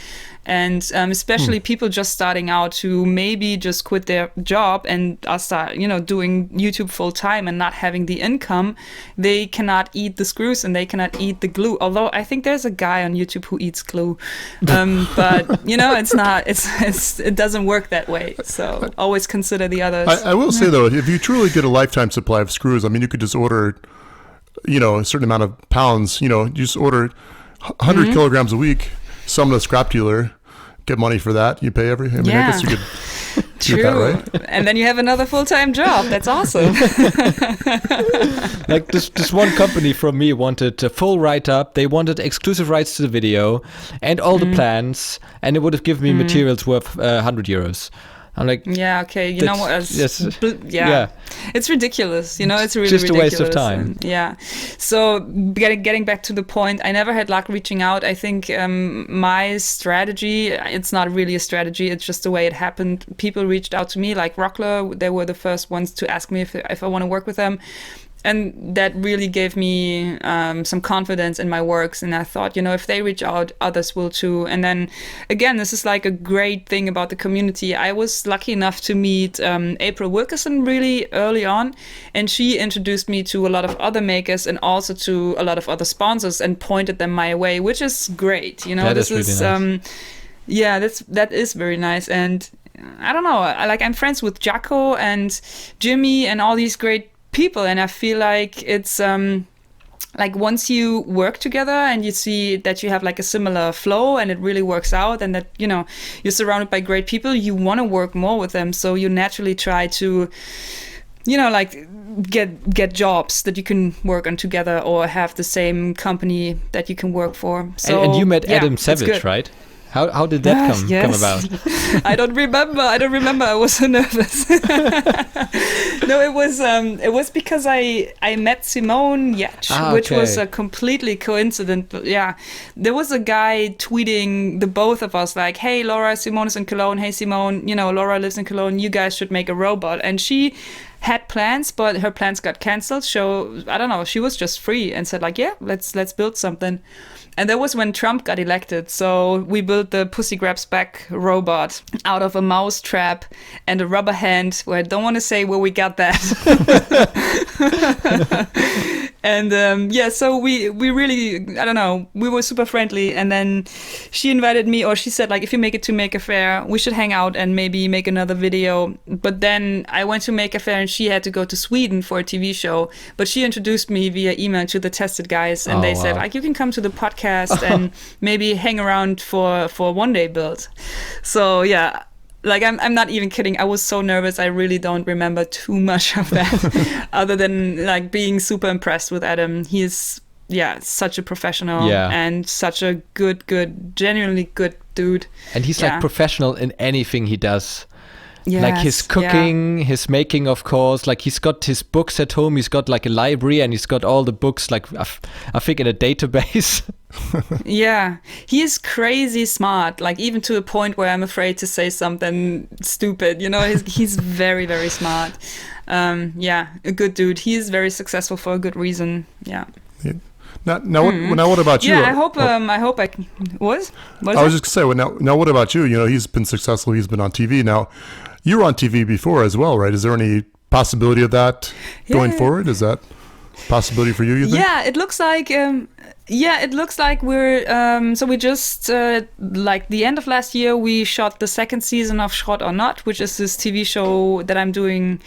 And especially people just starting out who maybe just quit their job and are start, doing YouTube full time and not having the income, they cannot eat the screws and they cannot eat the glue. Although I think there's a guy on YouTube who eats glue, but it's not. It doesn't work that way. So always consider the others. I will say though, if you truly get a lifetime supply of screws, I mean, you could just order, a certain amount of pounds. You just order 100 kilograms a week. Some of the scrap dealer, get money for that. You pay everything. I mean, I guess you could True. get that, right? And then you have another full-time job. That's awesome. Like this one company from me wanted a full write-up. They wanted exclusive rights to the video and all the plans, and it would have given me materials worth 100 euros. I'm like, yeah, okay, you know what? yeah. It's ridiculous. You know, it's really just ridiculous. a waste of time. And, yeah. So getting back to the point, I never had luck reaching out. I think my strategy, it's not really a strategy. It's just the way it happened. People reached out to me, like Rockler. They were the first ones to ask me if I want to work with them. And that really gave me some confidence in my works. And I thought, you know, if they reach out, others will too. And then again, this is like a great thing about the community. I was lucky enough to meet April Wilkerson really early on. And she introduced me to a lot of other makers and also to a lot of other sponsors and pointed them my way, which is great. You know, that is really nice. Yeah, that is very nice. And I don't know, I'm friends with Jacko and Jimmy and all these great people, and I feel like it's like once you work together and you see that you have like a similar flow and it really works out, and that, you know, you're surrounded by great people, you want to work more with them, so you naturally try to, you know, like get jobs that you can work on together or have the same company that you can work for. So and you met Adam Savage, right? How did that come about? I don't remember. I was so nervous. No, it was because I met Simone Yatch, which was a completely coincidental. Yeah, there was a guy tweeting the both of us like, "Hey, Laura, Simone is in Cologne. Hey, Simone, you know, Laura lives in Cologne. You guys should make a robot." And she had plans, but her plans got canceled. So I don't know. She was just free and said like, "Yeah, let's build something." And that was when Trump got elected. So we built the Pussy Grabs Back robot out of a mouse trap and a rubber hand, where I don't want to say where we got that. And so we really, I don't know, we were super friendly. And then she invited me, or she said like, if you make it to Maker Faire, we should hang out and maybe make another video. But then I went to Maker Faire and she had to go to Sweden for a TV show. But she introduced me via email to the Tested guys, and they said like, you can come to the podcast and maybe hang around for one day build. So yeah, like I'm not even kidding. I was so nervous. I really don't remember too much of that other than like being super impressed with Adam. He is such a professional and such a good, genuinely good dude. And he's like professional in anything he does. Yes, like his cooking, his making, of course. Like he's got his books at home. He's got like a library, and he's got all the books, like I think, in a database. Yeah, he is crazy smart. Like even to a point where I'm afraid to say something stupid. You know, he's very, very smart. A good dude. He is very successful for a good reason. Yeah. Now, what about you? Yeah, I hope I was. I was just gonna say, well, now what about you? You know, he's been successful. He's been on TV. Now, you were on TV before as well, right? Is there any possibility of that going forward? Is that a possibility for you? You think? Yeah, it looks like. It looks like we're. So we just like the end of last year, we shot the second season of Schrott or Not, which is this TV show that I'm doing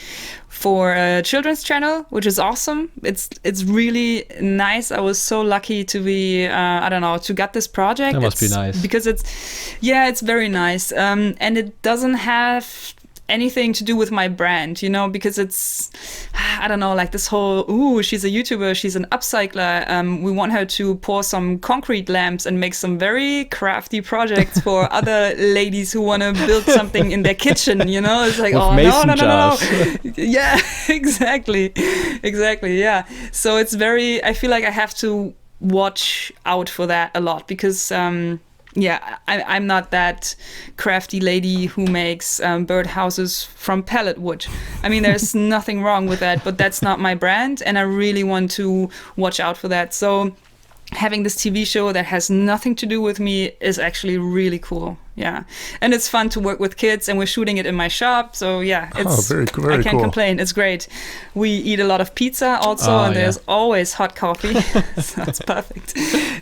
for a children's channel, which is awesome. It's really nice. I was so lucky to be to get this project. That must be nice because it's very nice. And it doesn't have anything to do with my brand, you know, because it's, I don't know, like this whole, she's a YouTuber, she's an upcycler. We want her to pour some concrete lamps and make some very crafty projects for other ladies who want to build something in their kitchen, you know? It's like, with no. Yeah, exactly, yeah. So it's I feel like I have to watch out for that a lot because, I'm not that crafty lady who makes birdhouses from pallet wood. I mean, there's nothing wrong with that, but that's not my brand, and I really want to watch out for that. So having this TV show that has nothing to do with me is actually really cool. Yeah, and it's fun to work with kids, and we're shooting it in my shop. So yeah, it's very cool. I can't complain. It's great. We eat a lot of pizza also, and there's always hot coffee. So it's perfect.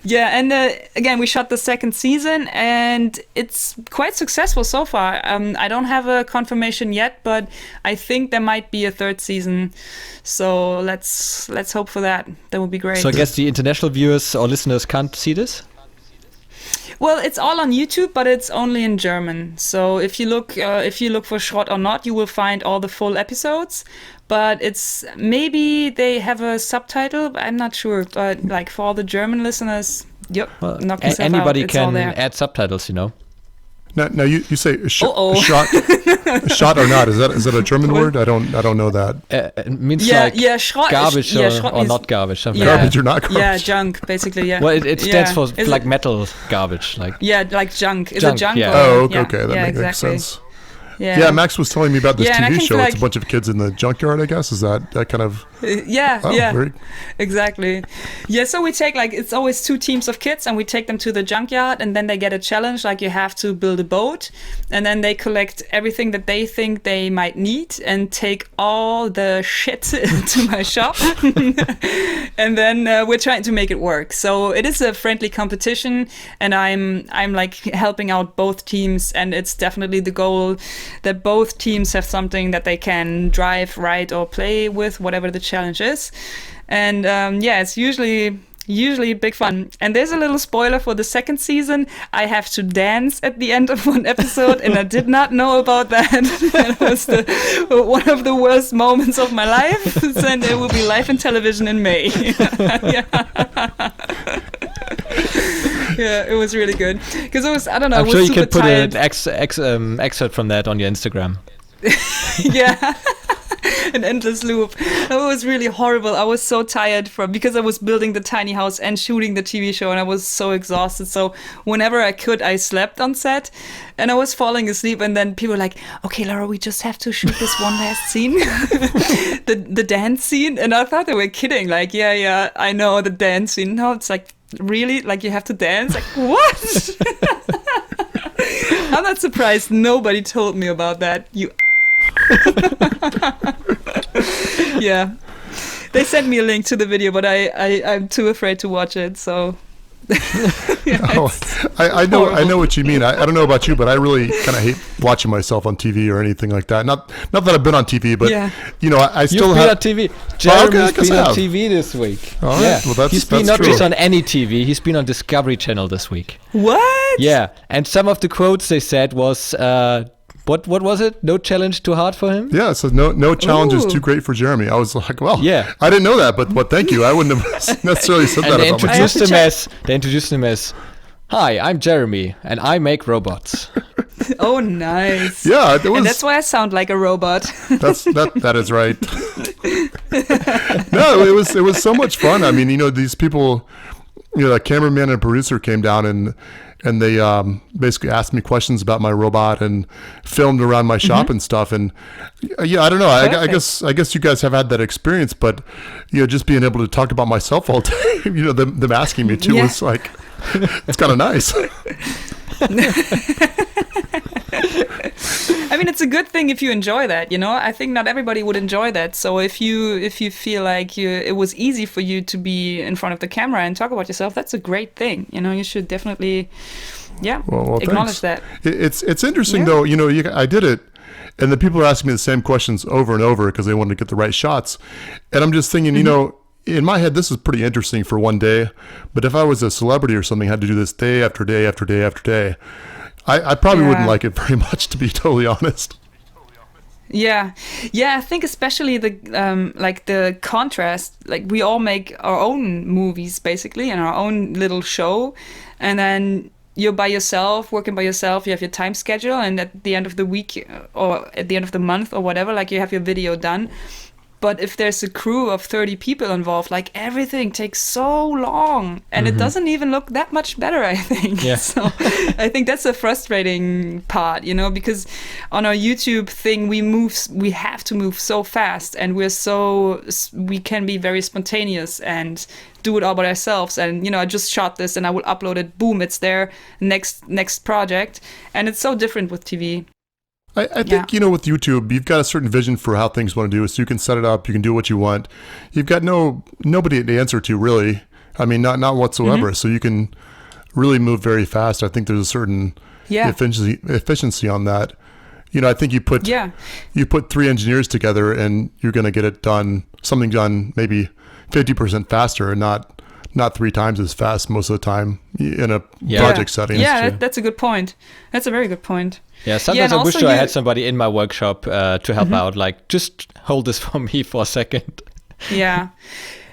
Yeah, and again, we shot the second season, and it's quite successful so far. I don't have a confirmation yet, but I think there might be a third season. So let's hope for that. That would be great. So I guess the international viewers or listeners can't see this? Well, it's all on YouTube, but it's only in German. So if you look for Schrott or Not, you will find all the full episodes. But it's maybe they have a subtitle. I'm not sure. But like for all the German listeners, knock yourself anybody out. It's can all there. add subtitles, you know. Now you say Uh-oh. shot or not? Is that a German word? I don't know that. It means Schrott, garbage Schrott or means, not garbage. Something Garbage like or not garbage? Yeah, junk, basically, yeah. Well, it stands for Is like it? metal garbage. Like Like junk. Is Junk, it junk? yeah. Or, Oh, okay. That makes sense. Yeah. Max was telling me about this Yeah, and I TV can show. feel It's a like- bunch of kids in the junkyard, I guess. Is that kind of... very- Exactly. Yeah, so we take it's always 2 teams of kids and we take them to the junkyard and then they get a challenge, like you have to build a boat and then they collect everything that they think they might need and take all the shit to my shop. And then we're trying to make it work. So it is a friendly competition and I'm like helping out both teams, and it's definitely the goal that both teams have something that they can drive, ride, or play with, whatever the challenge is. And it's usually big fun. And there's a little spoiler for the second season. I have to dance at the end of one episode, and I did not know about that. That was one of the worst moments of my life. And it will be live in television in May. Yeah, it was really good because it was, I don't know, I'm I was sure you super could put tired. an excerpt from that on your Instagram. Yeah. An endless loop. It was really horrible. I was so tired because I was building the tiny house and shooting the TV show, and I was so exhausted. So whenever I could, I slept on set, and I was falling asleep. And then people were like, "Okay, Laura, we just have to shoot this one last scene, the dance scene." And I thought they were kidding. Like, yeah, I know the dance scene. No, it's like, really? Like, you have to dance? Like, what? I'm not surprised nobody told me about that. Yeah, they sent me a link to the video, but I'm too afraid to watch it. So I know what you mean. I don't know about you, but I really kind of hate watching myself on TV or anything like that. Not that I've been on TV, but I still You've been on TV. Jeremy's been on have. TV this week. All right. Well, he's been that's not just true. on any TV. He's been on Discovery Channel this week. What? Yeah, and some of the quotes they said was. What was it? No challenge too hard for him? Yeah, so no challenge is Ooh. too great for Jeremy. I was like, well, Yeah. I didn't know that, but thank you. I wouldn't have necessarily said And that they about myself. introduced him as, "Hi, I'm Jeremy, and I make robots." Oh, nice. Yeah, it was. And that's why I sound like a robot. That is right. No, it was so much fun. I mean, these people, the cameraman and producer came down and they basically asked me questions about my robot and filmed around my shop and stuff. And I don't know. I guess you guys have had that experience, but just being able to talk about myself all day, them asking me too was like, it's kind of nice. I mean, it's a good thing if you enjoy that, I think not everybody would enjoy that. So if you feel like it was easy for you to be in front of the camera and talk about yourself, that's a great thing. You should definitely, Well, acknowledge thanks. that. It's interesting though. I did it, and the people are asking me the same questions over and over because they wanted to get the right shots, and I'm just thinking, in my head, this is pretty interesting for one day, but if I was a celebrity or something, had to do this day after day after day after day, I probably wouldn't like it very much, to be totally honest. Yeah, I think especially the contrast. Like, we all make our own movies basically and our own little show, and then you're by yourself, working by yourself. You have your time schedule, and at the end of the week or at the end of the month or whatever, like, you have your video done. But if there's a crew of 30 people involved, like, everything takes so long, and it doesn't even look that much better, I think. Yeah. So I think that's a frustrating part, because on our YouTube thing, we have to move so fast, and we can be very spontaneous and do it all by ourselves. And, I just shot this and I will upload it. Boom, it's there. Next project. And it's so different with TV. I think, with YouTube, you've got a certain vision for how things want to do. So you can set it up, you can do what you want. You've got nobody to answer to, really. I mean, not whatsoever. So you can really move very fast. I think there's a certain efficiency on that. I think you put 3 engineers together and you're going to get something done maybe 50% faster and not 3 times as fast most of the time in a project setting. Yeah, that's a good point. That's a very good point. Yeah, sometimes I wish I had somebody in my workshop to help out. Like, just hold this for me for a second. Yeah,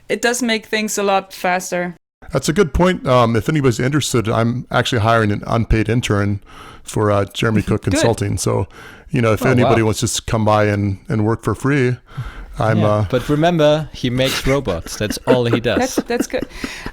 it does make things a lot faster. That's a good point. If anybody's interested, I'm actually hiring an unpaid intern for Jeremy Cook Consulting. So, if anybody wants to just come by and work for free, but remember, he makes robots. That's all he does. That's good.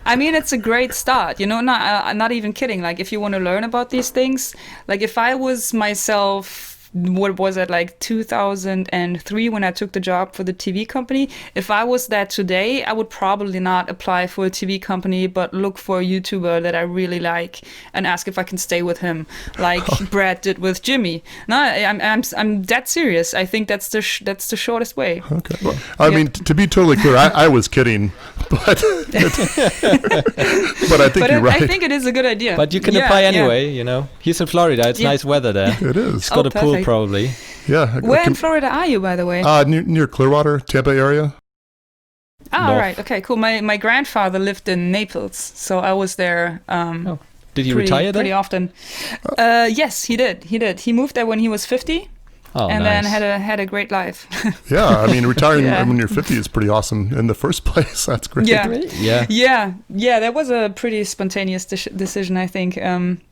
I mean, it's a great start. Not even kidding. Like, if you want to learn about these things, like if I was myself, what was it, like 2003 when I took the job for the TV company? If I was that today, I would probably not apply for a TV company, but look for a YouTuber that I really like and ask if I can stay with him, like Brad did with Jimmy. No, I'm that serious. I think that's the shortest way. Okay. Well, I mean, to be totally clear, I was kidding, but I think you're right. I think it is a good idea. But you can apply anyway. He's in Florida. It's nice weather there. It is. He's got a pool. Probably. Yeah. Where in Florida are you, by the way? Near Clearwater, Tampa area. Oh, right. Okay, cool. My grandfather lived in Naples, so I was there. Did he retire there? Pretty often. Yes, he did. He moved there when he was 50. And nice. Then had a great life. Yeah, I mean, retiring when you're 50 is pretty awesome in the first place. That's great. Yeah. That was a pretty spontaneous decision, I think.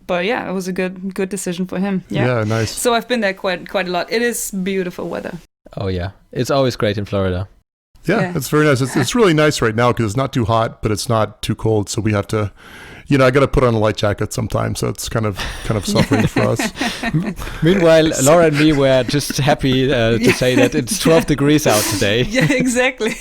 But yeah, it was a good decision for him. Yeah, nice. So I've been there quite a lot. It is beautiful weather. Oh yeah, it's always great in Florida. Yeah, it's very nice. It's really nice right now because it's not too hot, but it's not too cold. So we have to. I got to put on a light jacket sometimes, so it's kind of suffering for us. Meanwhile, Laura and me were just happy to say that it's 12 degrees out today. Yeah, exactly.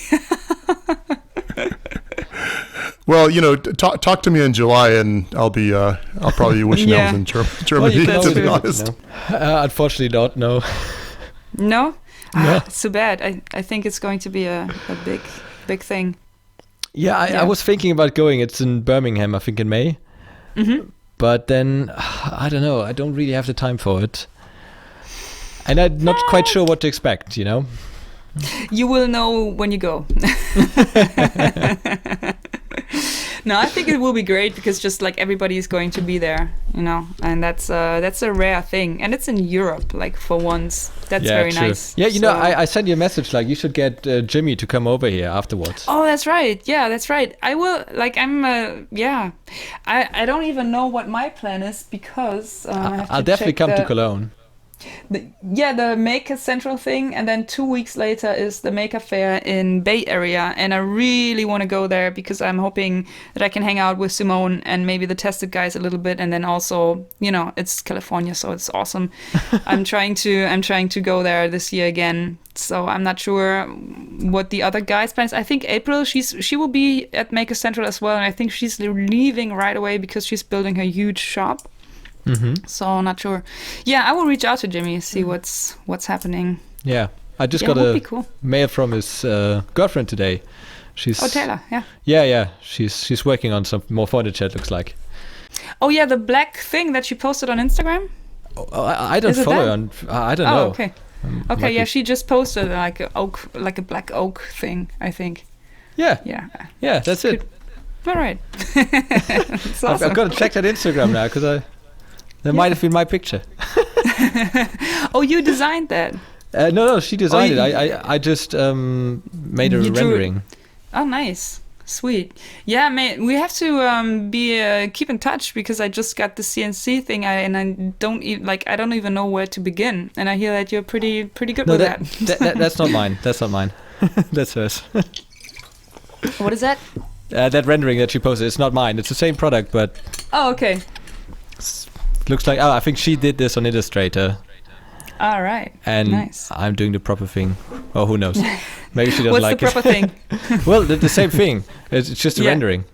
Well, talk to me in July, and I'll probably be wishing I was in Germany. To be honest, unfortunately, not. No. No. It's too bad. I think it's going to be a big thing. Yeah, I was thinking about going. It's in Birmingham, I think, in May. Mm-hmm. But then, I don't know. I don't really have the time for it. And I'm not quite sure what to expect, You will know when you go. No, I think it will be great because just like everybody is going to be there, and that's a rare thing, and it's in Europe, like for once. That's very nice. Yeah, I sent you a message like you should get Jimmy to come over here afterwards. Oh, that's right. Yeah, that's right. I will. Like I don't even know what my plan is because I'll definitely come to Cologne. The Maker Central thing, and then 2 weeks later is the Maker Fair in Bay Area, and I really want to go there because I'm hoping that I can hang out with Simone and maybe the Tested guys a little bit, and then also it's California, so it's awesome. I'm trying to go there this year again, so I'm not sure what the other guys' plans. I think April she will be at Maker Central as well, and I think she's leaving right away because she's building her huge shop. Mm-hmm. So I'm not sure. Yeah, I will reach out to Jimmy and see what's happening. Yeah, I just got a mail from his girlfriend today. She's Taylor. Yeah. Yeah. She's working on some more furniture. It looks like. Oh yeah, the black thing that she posted on Instagram. Oh, I don't follow her on. I don't know. Okay. Okay. Yeah, she just posted like a black oak thing. I think. Yeah. Yeah. That's it. All right. Awesome. I've got to check that Instagram now because that might have been my picture. Oh, you designed that? No, she designed it. I just made a rendering. Oh, nice. Sweet. Yeah, man, we have to keep in touch because I just got the CNC thing and I don't even know where to begin. And I hear that you're pretty good with that. That's not mine. That's not mine. That's hers. What is that? That rendering that she posted, it's not mine. It's the same product, but... Oh, okay. Looks like I think she did this on Illustrator. All right. And nice. I'm doing the proper thing. Oh, who knows? Maybe she doesn't like it. What's the proper thing? Well, the same thing. It's just a rendering.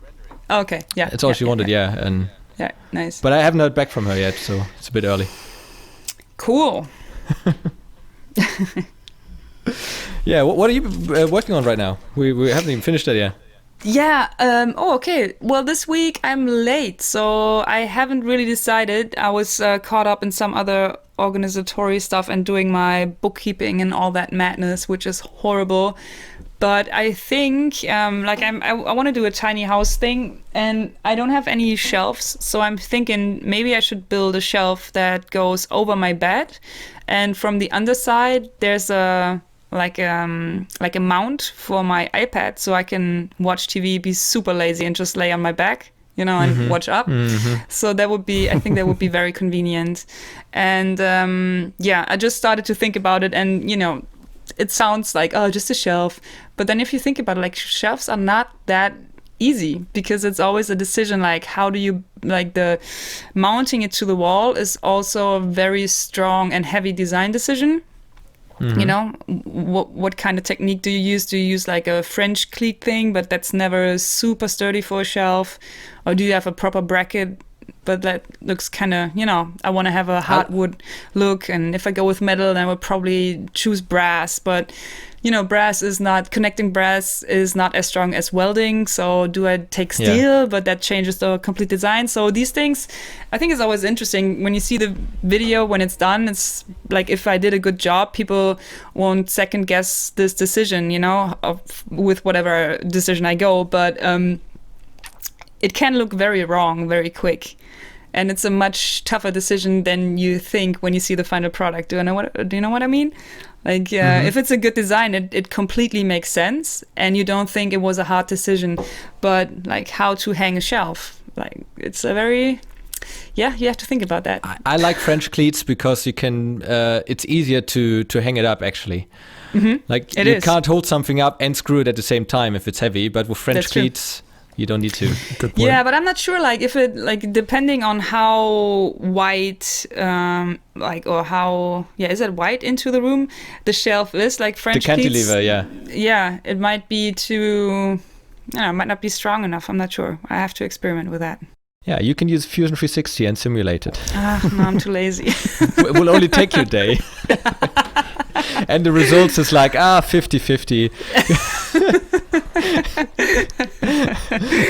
Okay. Yeah. It's all she wanted. Yeah. And yeah. Nice. But I haven't heard back from her yet, so it's a bit early. Cool. Yeah. What are you working on right now? We haven't even finished that yet. Yeah. Okay. Well, this week I'm late, so I haven't really decided. I was caught up in some other organizatory stuff and doing my bookkeeping and all that madness, which is horrible. But I think I want to do a tiny house thing, and I don't have any shelves, so I'm thinking maybe I should build a shelf that goes over my bed, and from the underside there's a like a mount for my iPad, so I can watch TV, be super lazy, and just lay on my back, you know, and watch up. So that would be, I think that would be very convenient. And I just started to think about it, and you know, it sounds like, oh, just a shelf, but then if you think about it, like, shelves are not that easy, because it's always a decision, like, how do you, like, the mounting it to the wall is also a very strong and heavy design decision. You know, what kind of technique do you use? Do you use like a French cleat thing, but that's never super sturdy for a shelf? Or do you have a proper bracket, but that looks kind of, you know, I want to have a hardwood look, and if I go with metal, then I would probably choose brass, but you know, connecting brass is not as strong as welding. So do I take steel? Yeah. But that changes the complete design. So these things, I think, is always interesting. When you see the video, when it's done, it's like, if I did a good job, people won't second guess this decision, you know, with whatever decision I go. But it can look very wrong very quick. And it's a much tougher decision than you think when you see the final product. Do you know what I mean? Like, if it's a good design, it completely makes sense, and you don't think it was a hard decision. But like, how to hang a shelf, like, it's a very, you have to think about that. I like French cleats because you can, it's easier to hang it up, actually. Like, you can't hold something up and screw it at the same time if it's heavy, but with French cleats, you don't need to. Good point. Yeah, but I'm not sure, like, if it, like, depending on how wide, or how, is it wide into the room the shelf is, like French cleats. The cantilever, yeah, it might be too, it might not be strong enough. I'm not sure. I have to experiment with that. Yeah, you can use Fusion 360 and simulate it. No, I'm too lazy. It will only take you a day. And the results is like, 50-50.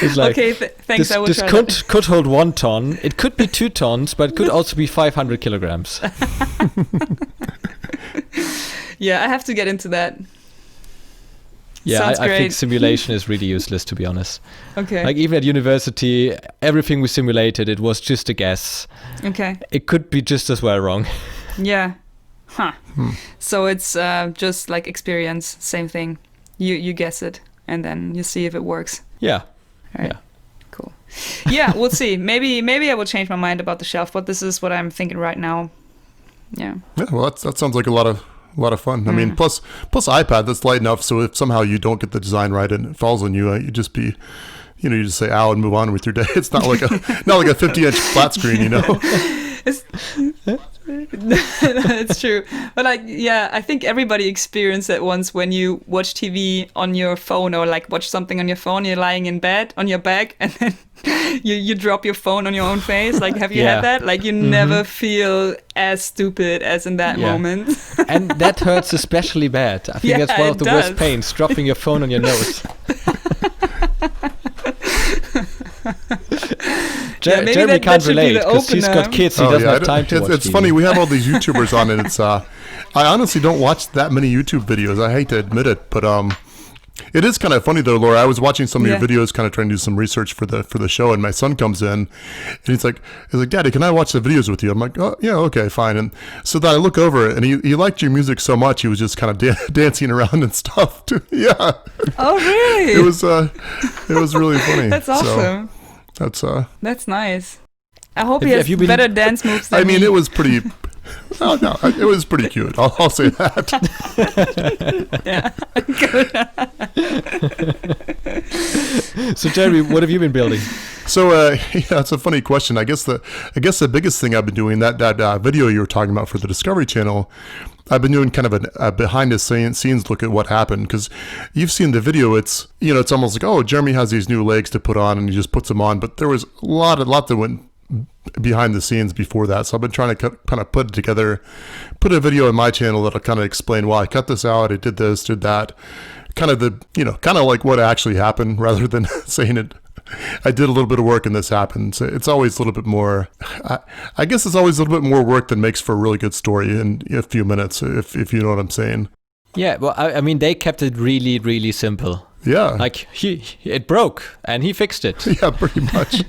It's like, okay, thanks. This could hold 1 ton. It could be 2 tons, but it could also be 500 kilograms. Yeah, I have to get into that. Yeah, I think simulation is really useless, to be honest. Okay. Like, even at university, everything we simulated, it was just a guess. Okay. It could be just as well wrong. Yeah. Huh. So it's just like experience, same thing. You guess it, and then you see if it works. Yeah. Right. Yeah. Cool. Yeah, we'll see. Maybe I will change my mind about the shelf, but this is what I'm thinking right now. Yeah. Yeah. Well, that sounds like a lot of fun. I mean, plus iPad, that's light enough, so if somehow you don't get the design right and it falls on you, you just be, you just say ow and move on with your day. It's not like a 50-inch flat screen, you know. It's true, but I think everybody experienced that once when you watch TV on your phone, or like watch something on your phone. You're lying in bed on your back, and then you drop your phone on your own face. Like, have you had that? Like, you never feel as stupid as in that moment. And that hurts especially bad. I think that's one of the worst pains, dropping your phone on your nose. Jeremy can't relate because he's got kids. He doesn't have time to watch It's TV. funny. We have all these YouTubers on, and it's. I honestly don't watch that many YouTube videos. I hate to admit it, but it is kind of funny though, Laura. I was watching some of your videos, kind of trying to do some research for the show, and my son comes in, and he's like, "Daddy, can I watch the videos with you?" I'm like, "Oh, yeah, okay, fine." And so then I look over, and he liked your music so much, he was just kind of dancing around and stuff. Too. Yeah. Oh, really? It was really funny. That's awesome. So, that's nice. I hope he has better dance moves than me. It was pretty. Oh no, it was pretty cute. I'll say that. Yeah. Good. So Jeremy, what have you been building? So it's a funny question. I guess the biggest thing I've been doing, that video you were talking about for the Discovery Channel, I've been doing kind of a behind the scenes look at what happened, because you've seen the video. It's it's almost like, oh, Jeremy has these new legs to put on, and he just puts them on. But there was a lot that went behind the scenes before that. So I've been trying to kind of put it together, put a video on my channel that'll kind of explain, well, I cut this out, I did this, did that, kind of kind of like what actually happened, rather than saying it. I did a little bit of work and this happened. So it's always a little bit more, I guess it's always a little bit more work than makes for a really good story in a few minutes, if you know what I'm saying. Yeah, well, I mean, they kept it really, really simple. Yeah. Like, it broke, and he fixed it. Yeah, pretty much.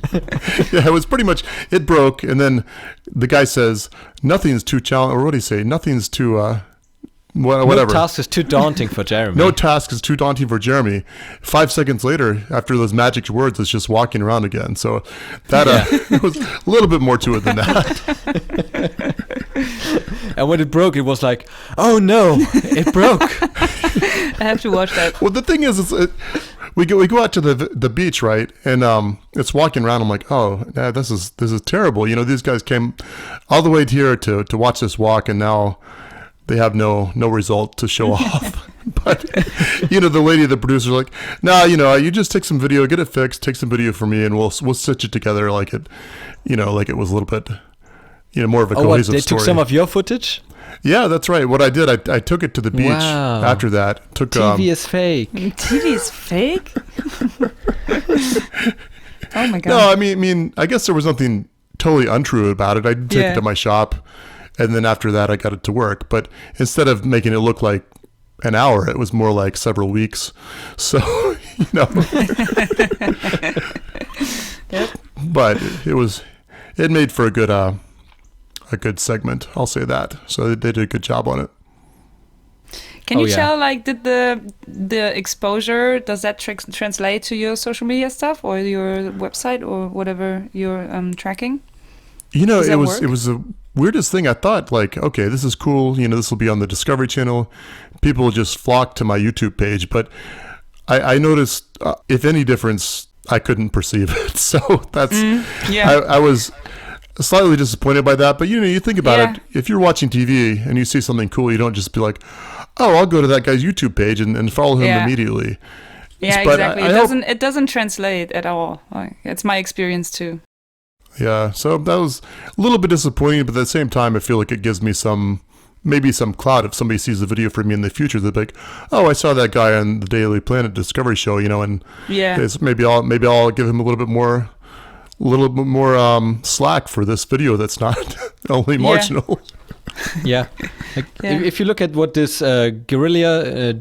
Yeah, it was pretty much, it broke, and then the guy says, nothing's too challenging, or what do you say? Nothing's too, whatever. No task is too daunting for Jeremy. No task is too daunting for Jeremy. 5 seconds later, after those magic words, it's just walking around again. So that there was a little bit more to it than that. And when it broke, it was like, oh no, it broke. I have to watch that. Well, the thing is, we go out to the beach, right? And it's walking around. I'm like, oh, nah, this is terrible. You know, these guys came all the way here to watch this walk, and now they have no result to show off. But you know, the producer's like, nah, you know, you just take some video, get it fixed, take some video for me, and we'll stitch it together like it, you know, like it was a little bit, you know, more of a cohesive they story. took some of your footage? Yeah, that's right. What I did, I took it to the beach. Wow. After that. TV is fake. TV is fake? Oh my god. No, I mean, I guess there was nothing totally untrue about it. I did take it to my shop, and then after that, I got it to work. But instead of making it look like an hour, it was more like several weeks. So, you know. Yep. But it made for a good segment. I'll say that. So they did a good job on it. Can you tell, like, did the exposure, does that translate to your social media stuff or your website or whatever you're tracking? You know, it was the weirdest thing. I thought, like, okay, this is cool. You know, this will be on the Discovery Channel. People just flocked to my YouTube page. But I noticed, if any difference, I couldn't perceive it. So that's, I was slightly disappointed by that. But, you know, you think about it. If you're watching TV and you see something cool, you don't just be like, oh, I'll go to that guy's YouTube page and follow him immediately. Yeah, but exactly. It doesn't translate at all. Like, it's my experience too. Yeah, so that was a little bit disappointing, but at the same time, I feel like it gives me maybe some clout if somebody sees the video from me in the future. They're like, oh, I saw that guy on the Daily Planet Discovery Show, you know, and maybe I'll give him a little bit more slack for this video that's not only marginal. Yeah. If you look at what this guerrilla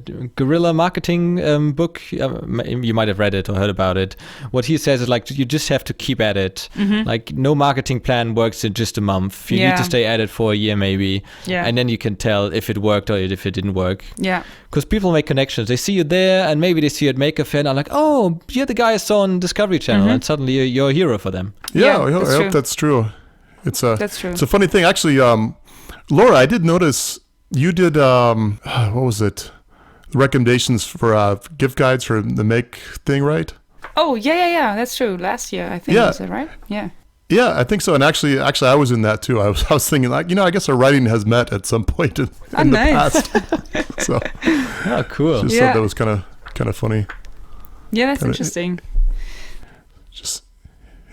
marketing book, you might have read it or heard about it. What he says is, like, you just have to keep at it. Mm-hmm. Like, no marketing plan works in just a month. You need to stay at it for a year maybe. Yeah. And then you can tell if it worked or if it didn't work. Yeah. Because people make connections. They see you there, and maybe they see you at Maker Fair, and are like, oh, you're the guy I saw on Discovery Channel, and suddenly you're a hero for them. Yeah, I hope that's true. That's true. It's a funny thing. Actually, Laura, I did notice you did, what was it? Recommendations for gift guides for the Make thing, right? Oh, yeah. That's true. Last year, I think. Yeah. Was it right? Yeah. Yeah, I think so. And actually, I was in that too. I was thinking, like, you know, I guess our writing has met at some point in the past. So, oh, cool. Just thought that was kind of funny. Yeah, that's interesting. Just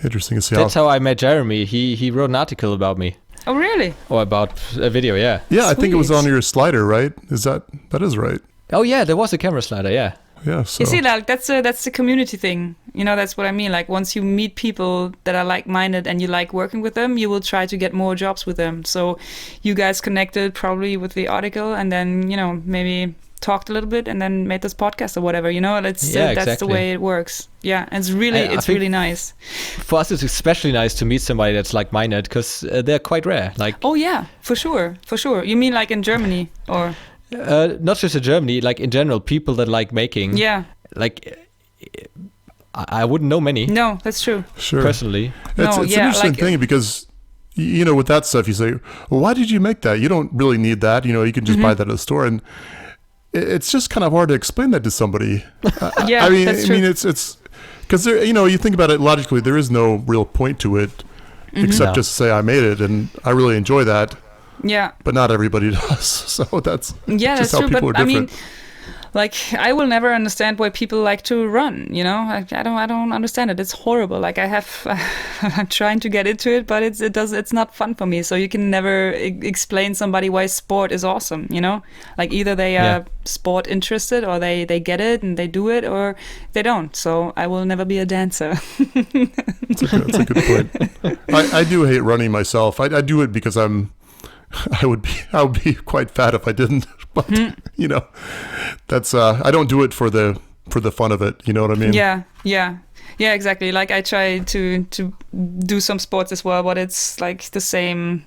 interesting to see. That's how I met Jeremy. He wrote an article about me. Oh, really? Or about a video, yeah. Yeah, Sweet. I think it was on your slider, right? That is right. Oh, yeah, there was a camera slider, yeah. Yeah, so. You see, like, that's a community thing. You know, that's what I mean. Like, once you meet people that are like-minded and you like working with them, you will try to get more jobs with them. So you guys connected probably with the article and then, you know, maybe talked a little bit and then made this podcast or whatever, you know. That's the way it works. Yeah, it's really nice. For us, it's especially nice to meet somebody that's like-minded because they're quite rare. Like, oh yeah, for sure. You mean like in Germany or? Not just in Germany, like in general, people that like making. Yeah. Like, I wouldn't know many. No, that's true. Sure. Personally. It's an interesting thing because, you know, with that stuff, you say, well, why did you make that? You don't really need that. You know, you can just buy that at the store. And it's just kind of hard to explain that to somebody. That's true. I mean, it's because you know, you think about it logically, there is no real point to it except just to say I made it and I really enjoy that. Yeah. But not everybody does. So that's just how people are different. I mean, like, I will never understand why people like to run, you know? I don't understand it. It's horrible. Like, I'm trying to get into it, but it's not fun for me. So you can never explain somebody why sport is awesome, you know? Like, either they are sport interested or they get it and they do it or they don't. So I will never be a dancer. That's a good point. I do hate running myself. I do it because I would be quite fat if I didn't. But you know, that's I don't do it for the fun of it. You know what I mean? Yeah, exactly. Like I try to do some sports as well, but it's like the same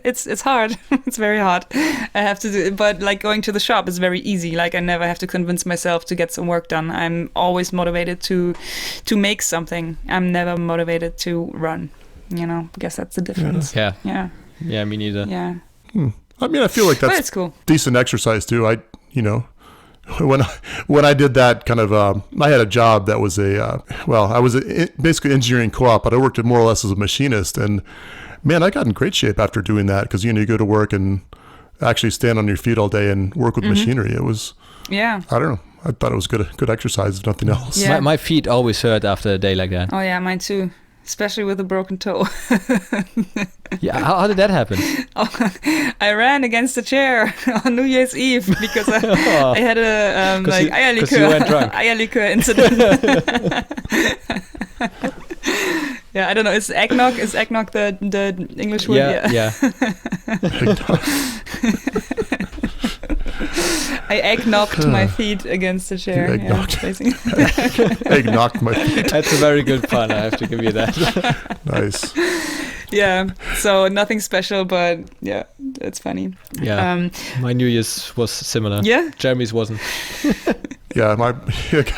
it's hard. It's very hard. I have to do it, but like going to the shop is very easy. Like I never have to convince myself to get some work done. I'm always motivated to make something. I'm never motivated to run. You know, I guess that's the difference. Yeah. Yeah. Yeah, me neither. Yeah. I mean, I feel like But that's it's cool. decent exercise too. When I did that kind of, I had a job that was I was basically engineering co-op, but I worked more or less as a machinist. And man, I got in great shape after doing that because, you go to work and actually stand on your feet all day and work with machinery. It was, I don't know. I thought it was good exercise, if nothing else. Yeah. My feet always hurt after a day like that. Oh yeah, mine too. Especially with a broken toe. Yeah, how did that happen? I ran against a chair on New Year's Eve because I had a you went drunk. eierlikör incident. Yeah, I don't know. Is eggnog the English word? Yeah. I egg-knocked my feet against the chair. Egg-knocked. Yeah, Egg-knocked my feet. That's a very good pun, I have to give you that. Nice. Yeah, so nothing special, but yeah, it's funny. Yeah, my New Year's was similar. Yeah? Jeremy's wasn't. Yeah,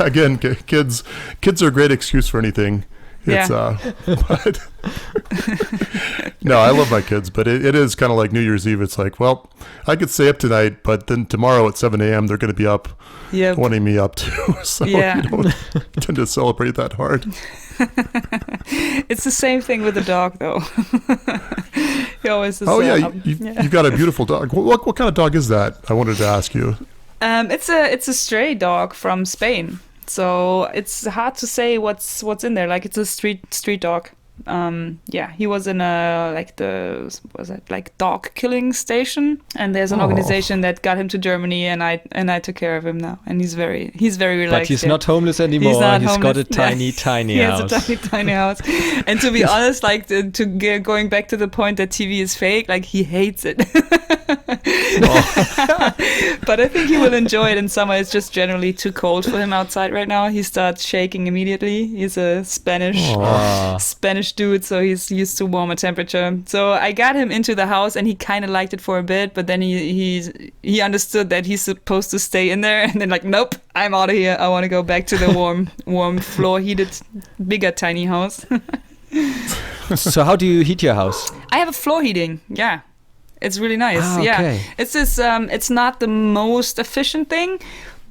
again, kids are a great excuse for anything. It's, but no, I love my kids, but it is kind of like New Year's Eve. It's like, well, I could stay up tonight, but then tomorrow at 7 a.m. they're going to be up, wanting me up too. So you don't tend to celebrate that hard. It's the same thing with the dog, though. He always is. You've got a beautiful dog. What kind of dog is that? I wanted to ask you. It's a stray dog from Spain. So it's hard to say what's in there. Like it's a street dog. He was in a dog killing station, and there's an organization that got him to Germany, and I took care of him now, and he's very relaxed. But he's not homeless anymore. He's got a tiny tiny house. He has a tiny house. And to be honest, like going back to the point that TV is fake, like he hates it. But I think he will enjoy it in summer. It's just generally too cold for him outside right now. He starts shaking immediately. He's a Spanish dude, so he's used to warmer temperature. So I got him into the house, and he kind of liked it for a bit, but then he understood that he's supposed to stay in there, and then like, nope, I'm out of here. I want to go back to the warm floor heated, bigger tiny house. So how do you heat your house? I have a floor heating. Yeah. It's really nice. Okay. Yeah. It's this it's not the most efficient thing,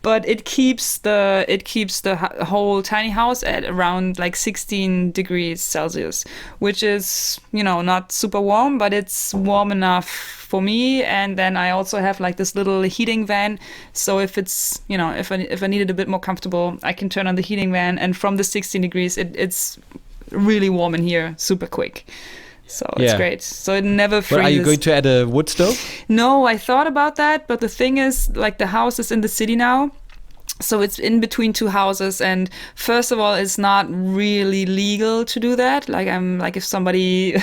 but it keeps the whole tiny house at around like 16 degrees Celsius, which is, not super warm, but it's warm enough for me. And then I also have like this little heating fan. So if it's, if I need it a bit more comfortable, I can turn on the heating fan, and from the 16 degrees, it's really warm in here super quick. So it's great. So it never freezes. But are you going to add a wood stove? No, I thought about that, but the thing is, like, the house is in the city now. So it's in between two houses, and first of all, it's not really legal to do that. Like if somebody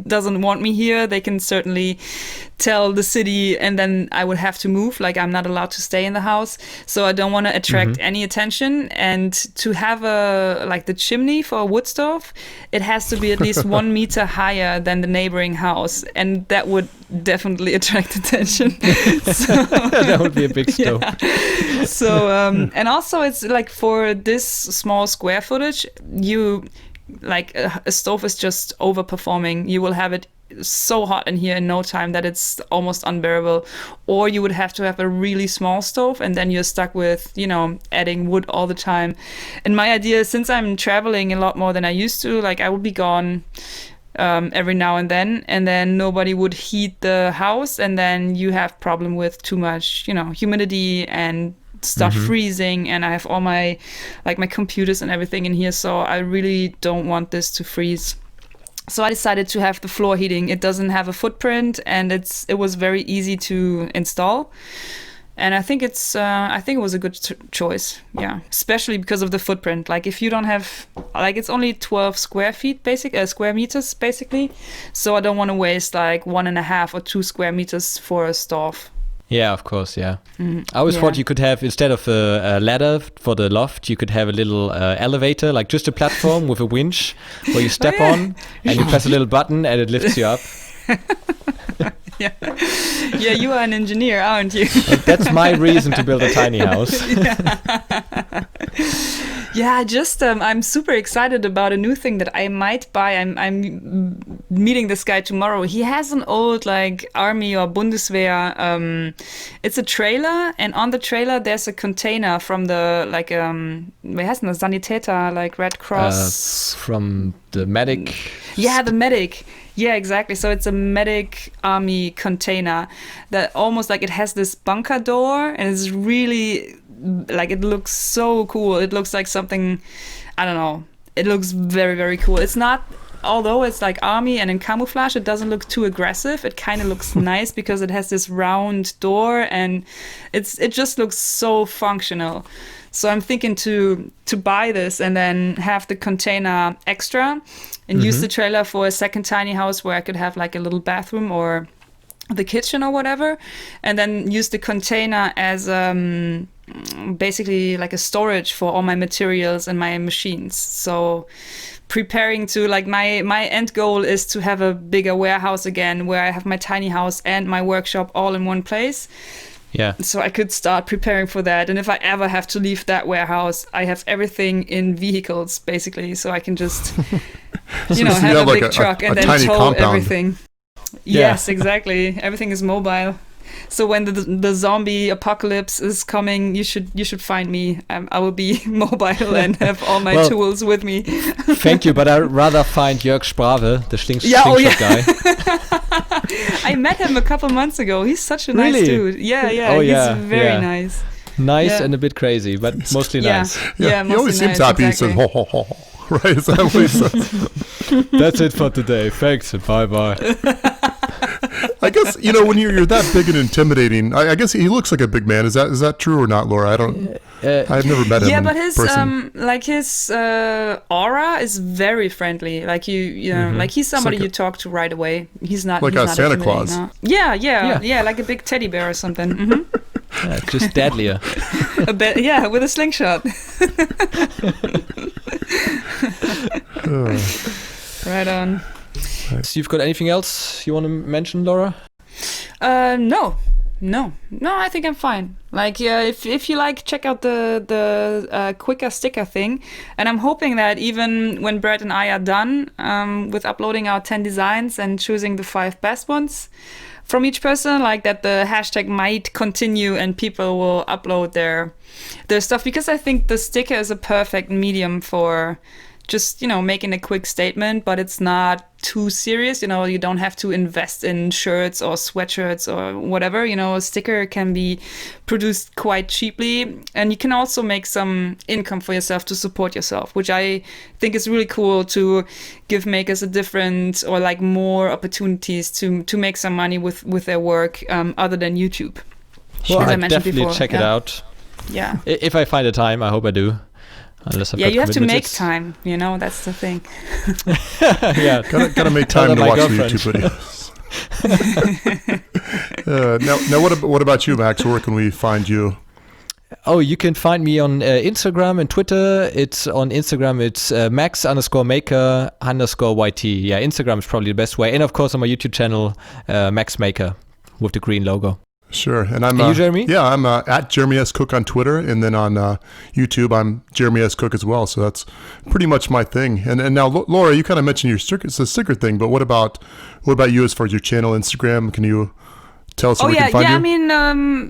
doesn't want me here, they can certainly tell the city, and then I would have to move. Like I'm not allowed to stay in the house, so I don't want to attract any attention. And to have the chimney for a wood stove, it has to be at least 1 meter higher than the neighboring house, and that would definitely attract attention. So, that would be a big stove. Yeah. So and also it's like for this small square footage, you like a stove is just overperforming. You will have it so hot in here in no time that it's almost unbearable, or you would have to have a really small stove, and then you're stuck with adding wood all the time. And my idea, since I'm traveling a lot more than I used to, like I would be gone every now and then nobody would heat the house, and then you have problem with too much humidity and stuff freezing, and I have all my computers and everything in here, so I really don't want this to freeze. So I decided to have the floor heating. It doesn't have a footprint, and it was very easy to install. And I think it was a good choice, yeah. Especially because of the footprint. Like if you don't have, it's only 12 square meters basically. So I don't want to waste like 1.5 or 2 square meters for a stove. Yeah, of course, yeah. I always thought you could have, instead of a ladder for the loft, you could have a little elevator, like just a platform with a winch where you step on and you press a little button and it lifts you up. Yeah. Yeah, you are an engineer, aren't you? That's my reason to build a tiny house. Yeah, I just I'm super excited about a new thing that I might buy. I'm meeting this guy tomorrow. He has an old like army or Bundeswehr. It's a trailer, and on the trailer there's a container from the like wie heißt das? Sanitäter, like Red Cross. From the medic. Yeah, the medic. Yeah, exactly. So it's a medic army container that almost like it has this bunker door, and it's really like it looks so cool. It looks like something, I don't know. It looks very, very cool. It's not, although it's like army and in camouflage, it doesn't look too aggressive. It kind of looks nice because it has this round door, and it just looks so functional. So I'm thinking to buy this and then have the container extra and use the trailer for a second tiny house where I could have like a little bathroom or the kitchen or whatever, and then use the container as basically like a storage for all my materials and my machines. So preparing to like my end goal is to have a bigger warehouse again where I have my tiny house and my workshop all in one place. Yeah. So I could start preparing for that. And if I ever have to leave that warehouse, I have everything in vehicles, basically. So I can just, have a big truck and then tow compound. Everything. Yeah. Yes, exactly. Everything is mobile. So when the zombie apocalypse is coming, you should find me. I will be mobile and have all my tools with me. Thank you, but I'd rather find Jörg Sprave, the slingshot guy. I met him a couple months ago. He's such a nice dude. Yeah. He's very nice. Nice and a bit crazy, but mostly nice. Yeah, he always seems happy. Exactly. He says, ho, ho, ho, ho. Right, is that what he says? That's it for today. Thanks and bye-bye. I guess, when you're that big and intimidating, I guess he looks like a big man. Is that true or not, Laura? I've never met him. Yeah, but his aura is very friendly. Like like he's somebody you talk to right away. He's not like he's a not Santa Claus. No. Yeah, like a big teddy bear or something. Mm-hmm. Just deadlier. A bit, with a slingshot. Right on. So you've got anything else you want to mention, Laura? No, I think I'm fine. Like, if you like, check out the quicker sticker thing. And I'm hoping that even when Brett and I are done with uploading our 10 designs and choosing the 5 best ones from each person, like that the hashtag might continue and people will upload their stuff, because I think the sticker is a perfect medium for just, making a quick statement, but it's not too serious. You don't have to invest in shirts or sweatshirts or whatever. A sticker can be produced quite cheaply, and you can also make some income for yourself to support yourself, which I think is really cool, to give makers a different or like more opportunities to make some money with their work other than YouTube. Well, I definitely check it out. Yeah. If I find a time, I hope I do. Unless you have to make time, that's the thing. Yeah, gotta make time to watch the YouTube videos. Now what about you, Max? Where can we find you? Oh, you can find me on Instagram and Twitter. It's on Instagram. It's Max_Maker_YT. Yeah, Instagram is probably the best way. And of course on my YouTube channel, Max Maker with the green logo. Sure. And I'm you, Jeremy? Yeah, I'm at Jeremy S. Cook on Twitter, and then on YouTube I'm Jeremy S. Cook as well. So that's pretty much my thing. And now Laura, you kind of mentioned your sticker thing, but what about you as far as your channel, Instagram? Can you tell us where we can find you? I mean,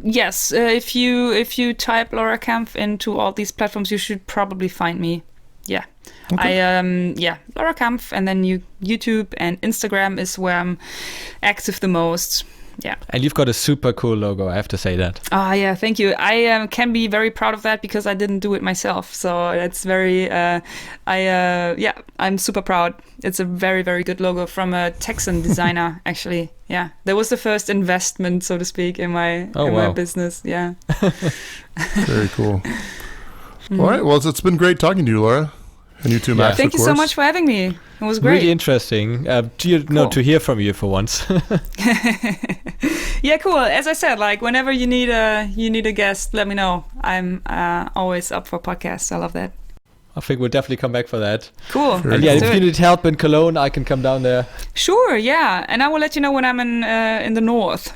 yes. If you type Laura Kampf into all these platforms, you should probably find me. Yeah. Okay. Laura Kampf, and then YouTube and Instagram is where I'm active the most. Yeah. And you've got a super cool logo, I have to say that. Yeah, thank you. I can be very proud of that because I didn't do it myself. So it's very, I'm super proud. It's a very, very good logo from a Texan designer, actually. Yeah. That was the first investment, so to speak, in my business. Yeah. Very cool. All right. Well, it's been great talking to you, Laura. And you too, Max. Thank you so much for having me. It was great. Really interesting to hear from you for once. Yeah, cool. As I said, like whenever you need a guest, let me know. I'm always up for podcasts. I love that. I think we'll definitely come back for that. Cool. And yeah, Let's if do you it. need help in Cologne, I can come down there. Sure, yeah. And I will let you know when I'm in the north.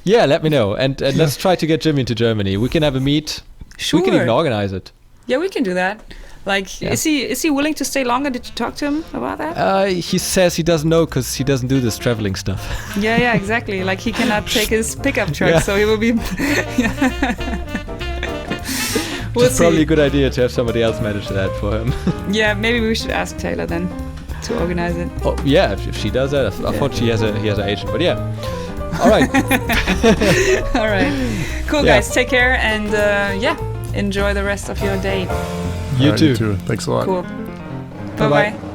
Yeah, let me know. And let's try to get Jimmy to Germany. We can have a meet. Sure. We can even organize it. Yeah, we can do that. Like, Yeah. is he willing to stay longer? Did you talk to him about that? He says he doesn't know because he doesn't do this traveling stuff. Yeah, exactly. Like, he cannot take his pickup truck, Yeah. so he will be... We'll It's probably see. a good idea to have somebody else manage that for him. Yeah, maybe we should ask Taylor then to organize it. Oh, yeah, if she does that. I thought he has an agent, but yeah. All right. All right. Cool, Yeah. guys. Take care and, enjoy the rest of your day. You All right, too. You too. Thanks a lot. Cool. Bye-bye. Bye-bye.